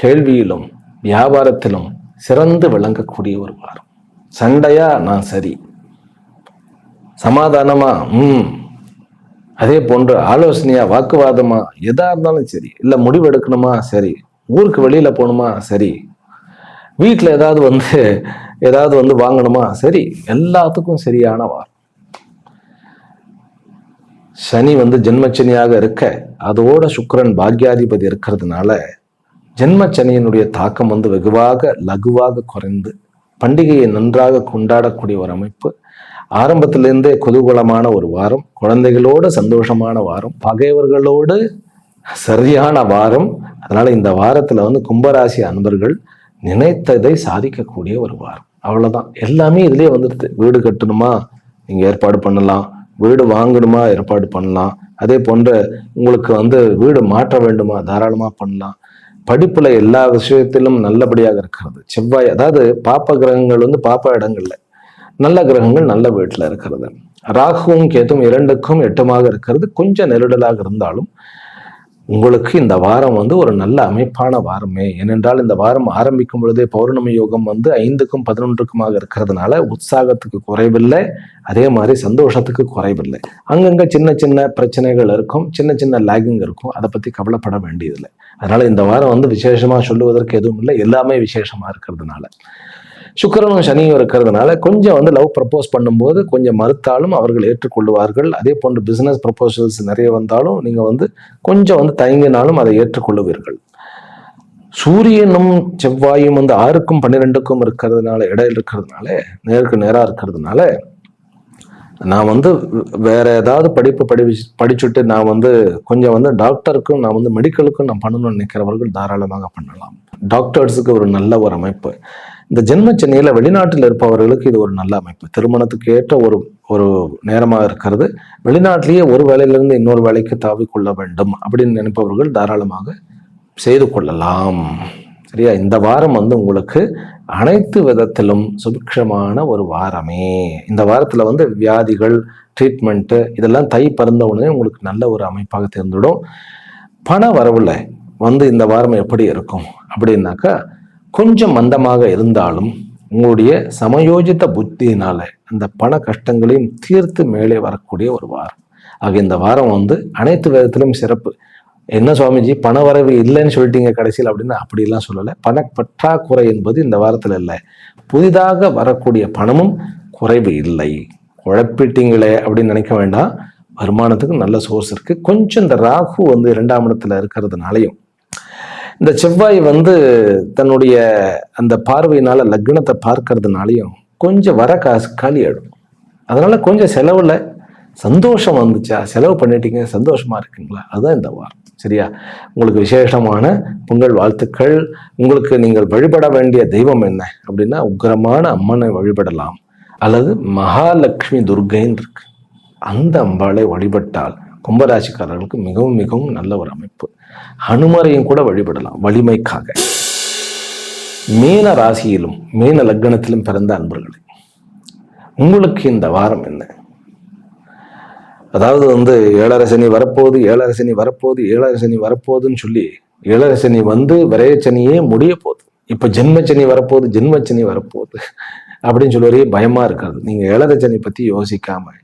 கேள்வியிலும் வியாபாரத்திலும் சிறந்து விளங்கக்கூடிய ஒரு வாரம். சண்டையா நான் சரி, சமாதானமா அதே போன்று ஆலோசனையா வாக்குவாதமா எதா இருந்தாலும் சரி, இல்ல முடிவு எடுக்கணுமா சரி, ஊருக்கு வெளியில போகணுமா சரி, வீட்டுல ஏதாவது வந்து வாங்கணுமா சரி, எல்லாத்துக்கும் சரியான வாரம். சனி வந்து ஜென்மச்சனியாக இருக்க, அதோட சுக்கிரன் பாக்யாதிபதி இருக்கிறதுனால ஜென்மச்சனியினுடைய தாக்கம் வந்து வெகுவாக லகுவாக குறைந்து பண்டிகையை நன்றாக கொண்டாடக்கூடிய ஒரு அமைப்பு. ஆரம்பத்திலிருந்தே குதூகலமான ஒரு வாரம், குழந்தைகளோடு சந்தோஷமான வாரம், பகைவர்களோடு சரியான வாரம். அதனால இந்த வாரத்துல வந்து கும்பராசி அன்பர்கள் நினைத்ததை சாதிக்கக்கூடிய ஒரு வாரம். அவ்வளவுதான், எல்லாமே இதுலயே வந்துடுது. வீடு கட்டணுமா நீங்க ஏற்பாடு பண்ணலாம், வீடு வாங்கணுமா ஏற்பாடு பண்ணலாம், அதே போன்ற உங்களுக்கு வந்து வீடு மாற்ற வேண்டுமா தாராளமா பண்ணலாம். படிப்புல எல்லா விஷயத்திலும் நல்லபடியாக இருக்கிறது. செவ்வாய், அதாவது பாப்ப கிரகங்கள் வந்து பாப்ப இடங்கள்ல, நல்ல கிரகங்கள் நல்ல வீட்டுல இருக்கிறது. ராகுவும் கேதும் 2க்கும் 8மாக இருக்கிறது. கொஞ்சம் நெருடலாக இருந்தாலும் உங்களுக்கு இந்த வாரம் வந்து ஒரு நல்ல அமைப்பான வாரமே. ஏனென்றால் இந்த வாரம் ஆரம்பிக்கும் பொழுதே பௌர்ணமி யோகம் வந்து 5க்கும் 11க்குமாக இருக்கிறதுனால உற்சாகத்துக்கு குறைவில்லை, அதே மாதிரி சந்தோஷத்துக்கு குறைவில்லை. அங்கங்க சின்ன சின்ன பிரச்சனைகள் இருக்கும், சின்ன சின்ன லேகிங் இருக்கும், அதை பத்தி கவலைப்பட வேண்டியதில்லை. அதனால இந்த வாரம் வந்து விசேஷமா சொல்லுவதற்கு எதுவும் இல்லை, எல்லாமே விசேஷமா இருக்கிறதுனால. சுக்கிரனும் சனியும் இருக்கிறதுனால கொஞ்சம் வந்து லவ் ப்ரப்போஸ் பண்ணும்போது கொஞ்சம் மறுத்தாலும் அவர்கள் ஏற்றுக்கொள்ளுவார்கள். அதே போன்று பிசினஸ் ப்ரப்போசல்ஸ் நிறைய வந்தாலும் நீங்க வந்து கொஞ்சம் வந்து தயங்கினாலும் அதை ஏற்றுக்கொள்ளுவீர்கள். சூரியனும் செவ்வாயும் வந்து 6க்கும் 12க்கும் இருக்கிறதுனால, இடையில் இருக்கிறதுனால, நேருக்கு நேரா இருக்கிறதுனால, நான் வந்து வேற ஏதாவது படிச்சுட்டு நான் வந்து கொஞ்சம் வந்து டாக்டருக்கும் நான் வந்து மெடிக்கலுக்கும் நான் பண்ணணும்னு நினைக்கிறவர்கள் தாராளமாக பண்ணலாம். டாக்டர்ஸுக்கு ஒரு நல்ல ஒரு அமைப்பு. இந்த ஜென்மச்சனியில வெளிநாட்டில் இருப்பவர்களுக்கு இது ஒரு நல்ல அமைப்பு. திருமணத்துக்கு ஏற்ற ஒரு நேரமாக இருக்கிறது. வெளிநாட்டிலேயே ஒரு வேலையிலிருந்து இன்னொரு வேலைக்கு தாவி கொள்ள வேண்டும் அப்படின்னு நினைப்பவர்கள் தாராளமாக செய்து கொள்ளலாம். சரியா, இந்த வாரம் வந்து உங்களுக்கு அனைத்து விதத்திலும் சுபிக்ஷமான ஒரு வாரமே. இந்த வாரத்துல வந்து வியாதிகள், ட்ரீட்மெண்ட்டு இதெல்லாம் தை பிறந்த உடனே உங்களுக்கு நல்ல ஒரு அமைப்பாக தேர்ந்துடும். பண வரவுல வந்து இந்த வாரம் எப்படி இருக்கும் அப்படின்னாக்கா, கொஞ்சம் மந்தமாக இருந்தாலும் உங்களுடைய சமயோஜித புத்தியினால அந்த பண கஷ்டங்களையும் தீர்த்து மேலே வரக்கூடிய ஒரு வாரம். ஆக இந்த வாரம் வந்து அனைத்து விதத்திலும் சிறப்பு. என்ன சுவாமிஜி பண வரவு இல்லைன்னு சொல்லிட்டீங்க கடைசியில் அப்படின்னா, அப்படிலாம் சொல்லலை. பண பற்றாக்குறை என்பது இந்த வாரத்துல இல்லை. புதிதாக வரக்கூடிய பணமும் குறைவு இல்லை. குழப்பிட்டீங்களே அப்படின்னு நினைக்க வேண்டாம். வருமானத்துக்கு நல்ல சோர்ஸ் இருக்கு. கொஞ்சம் இந்த ராகு வந்து 2ஆம் இடத்துல இருக்கிறதுனாலையும் இந்த செவ்வாய் வந்து தன்னுடைய அந்த பார்வையினால லக்னத்தை பார்க்கறதுனாலையும் கொஞ்சம் வர காசு காலியாயிடும். அதனால கொஞ்சம் செலவுல சந்தோஷம் வந்துச்சா, செலவு பண்ணிட்டீங்க, சந்தோஷமா இருக்குங்களா, அதுதான் இந்த வாரம். சரியா? உங்களுக்கு விசேஷமான பொங்கல் வாழ்த்துக்கள். உங்களுக்கு நீங்கள் வழிபட வேண்டிய தெய்வம் என்ன அப்படின்னா, உக்கிரமான அம்மனை வழிபடலாம், அல்லது மகாலட்சுமி துர்க்கைன்னு இருக்கு, அந்த அம்பாளை வழிபட்டால் கும்பராசிக்காரர்களுக்கு மிகவும் மிகவும் நல்ல ஒரு அமைப்பு. ஹனுமரையும் கூட வழிபடலாம் வலிமைக்காக. மீன ராசியிலும் மீன லக்னத்திலும் பிறந்த அன்பர்களே, உங்களுக்கு இந்த வாரம் என்ன? அதாவது வந்து ஏழரை சனி வரப்போகுது, ஏழரை சனி வரப்போகுது, ஏழரை சனி வரப்போகுதுன்னு சொல்லி ஏழரை சனி வந்து விரையச்சனியே முடிய போகுது. இப்ப ஜென்மச்சனி வரப்போகுது, ஜென்மச்சனி வரப்போகுது அப்படின்னு சொல்லி ஒரே பயமா இருக்காது. நீங்க ஏழரை சனி பத்தி யோசிக்காம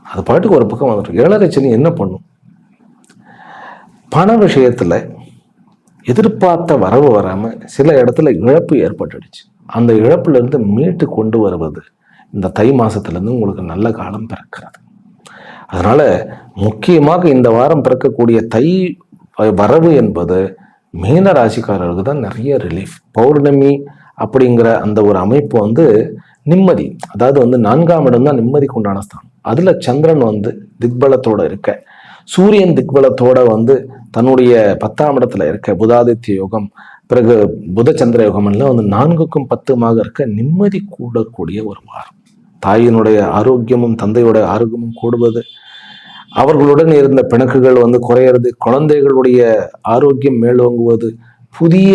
அது பாட்டுக்கு ஒரு பக்கம் வந்துடும். ஏழரை சனி என்ன பண்ணும்? பண விஷயத்துல எதிர்பார்த்த வரவு வராம சில இடத்துல இழப்பு ஏற்பட்டுடுச்சு. அந்த இழப்புல இருந்து மீட்டு கொண்டு வருவது இந்த தை மாசத்துல இருந்து உங்களுக்கு நல்ல காலம் பிறக்கிறது. அதனால முக்கியமாக இந்த வாரம் பிறக்கக்கூடிய தை வரவு என்பது மீன ராசிக்காரர்களுக்கு தான் நிறைய ரிலீஃப். பௌர்ணமி அப்படிங்கிற அந்த ஒரு அமைப்பு வந்து நிம்மதி, அதாவது வந்து 4ஆம் இடம் தான் நிம்மதிக்கு உண்டான ஸ்தானம். அதுல சந்திரன் வந்து திக்பலத்தோட இருக்க, சூரியன் திக்பலத்தோட வந்து தன்னுடைய 10ஆம் இடத்துல இருக்க, புதாதித்ய யோகம், பிறகு புத சந்திர யோகம் எல்லாம் வந்து 4க்கும் 10மாக இருக்க நிம்மதி கூடக்கூடிய ஒரு வாரம். தாயினுடைய ஆரோக்கியமும் தந்தையோட ஆரோக்கியமும் கூடுவது, அவர்களுடன் இருந்த பிணக்குகள் வந்து குறையிறது, குழந்தைகளுடைய ஆரோக்கியம் மேலோங்குவது, புதிய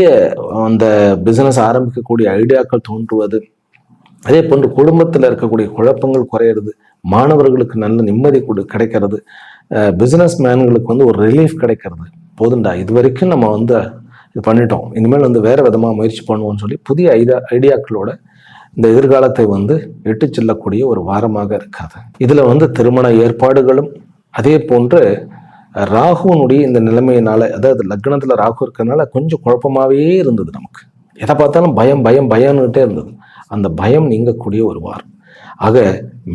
அந்த பிசினஸ் ஆரம்பிக்கக்கூடிய ஐடியாக்கள் தோன்றுவது, அதே போன்று குடும்பத்தில் இருக்கக்கூடிய குழப்பங்கள் குறையிறது, மாணவர்களுக்கு நல்ல நிம்மதி கிடைக்கிறது, பிசினஸ் மேன்களுக்கு வந்து ஒரு ரிலீஃப் கிடைக்கிறது. போதுண்டா, இது வரைக்கும் நம்ம வந்து இது பண்ணிட்டோம், இனிமேல் வந்து வேற விதமாக முயற்சி பண்ணுவோம்னு சொல்லி புதிய ஐடியாக்களோட இந்த எதிர்காலத்தை வந்து எட்டு செல்லக்கூடிய ஒரு வாரமாக இருக்காது. இதுல வந்து திருமண ஏற்பாடுகளும், அதே போன்று ராகுனுடைய இந்த நிலைமையினால, அதாவது லக்னத்துல ராகு இருக்கிறதுனால கொஞ்சம் குழப்பமாவே இருந்தது. நமக்கு எதை பார்த்தாலும் பயம் பயம் பயம்னுட்டே இருந்தது. அந்த பயம் நீங்கக்கூடிய ஒரு வாரம். ஆக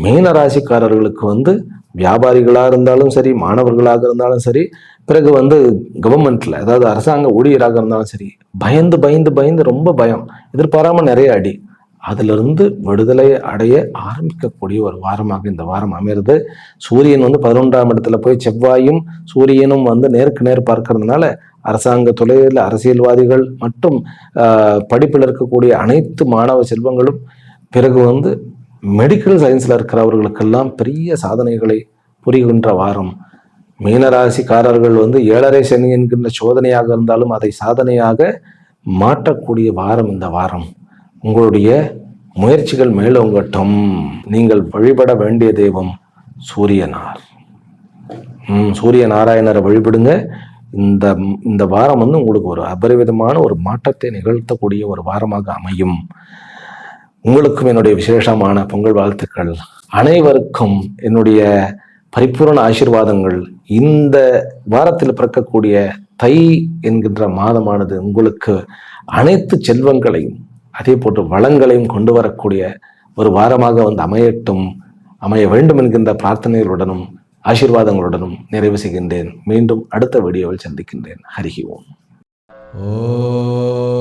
மீன ராசிக்காரர்களுக்கு வந்து வியாபாரிகளா இருந்தாலும் சரி, மாணவர்களாக இருந்தாலும் சரி, பிறகு வந்து கவர்மெண்ட்ல அதாவது அரசாங்க ஊழியராக இருந்தாலும் சரி, பயந்து பயந்து பயந்து ரொம்ப பயம், எதிர்பாராம நிறைய அடி, அதுல இருந்து விடுதலை அடைய ஆரம்பிக்கக்கூடிய ஒரு வாரமாக இந்த வாரம் அமைகிறது. சூரியன் வந்து 11ஆம் இடத்துல போய் செவ்வாயும் சூரியனும் வந்து நேருக்கு நேர் பார்க்கறதுனால அரசாங்க தொழில், அரசியல்வாதிகள் மற்றும் படிப்பில் இருக்கக்கூடிய அனைத்து மாணவ செல்வங்களும், பிறகு வந்து மெடிக்கல் சயின்ஸ்ல இருக்கிறவர்களுக்கெல்லாம் பெரிய சாதனைகளை புரிகின்ற வாரம். மீனராசிக்காரர்கள் வந்து 7.5 சனி என்கின்ற சோதனையாக இருந்தாலும் அதை சாதனையாக மாற்றக்கூடிய வாரம் இந்த வாரம். உங்களுடைய முயற்சிகள் மேலோங்கட்டும். நீங்கள் வழிபட வேண்டிய தெய்வம் சூரியனார். சூரிய நாராயணரை வழிபடுங்க. இந்த வாரம் வந்து உங்களுக்கு ஒரு அபரிவிதமான ஒரு மாற்றத்தை நிகழ்த்தக்கூடிய ஒரு வாரமாக அமையும். உங்களுக்கும் என்னுடைய விசேஷமான பொங்கல் வாழ்த்துக்கள். அனைவருக்கும் என்னுடைய பரிபூர்ண ஆசீர்வாதங்கள். இந்த வாரத்தில் பிறக்கக்கூடிய தை என்கின்ற மாதமானது உங்களுக்கு அனைத்து செல்வங்களையும் அதே போன்று வளங்களையும் கொண்டு வரக்கூடிய ஒரு வாரமாக வந்து அமைய வேண்டும் என்கின்ற பிரார்த்தனைகளுடனும் ஆசீர்வாதங்களுடனும் நிறைவு செய்கின்றேன். மீண்டும் அடுத்த வீடியோவில் சந்திக்கின்றேன். ஹரிஹி ஓம். ஓம்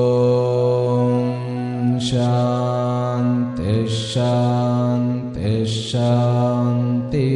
சாந்தி சாந்தி சாந்தி.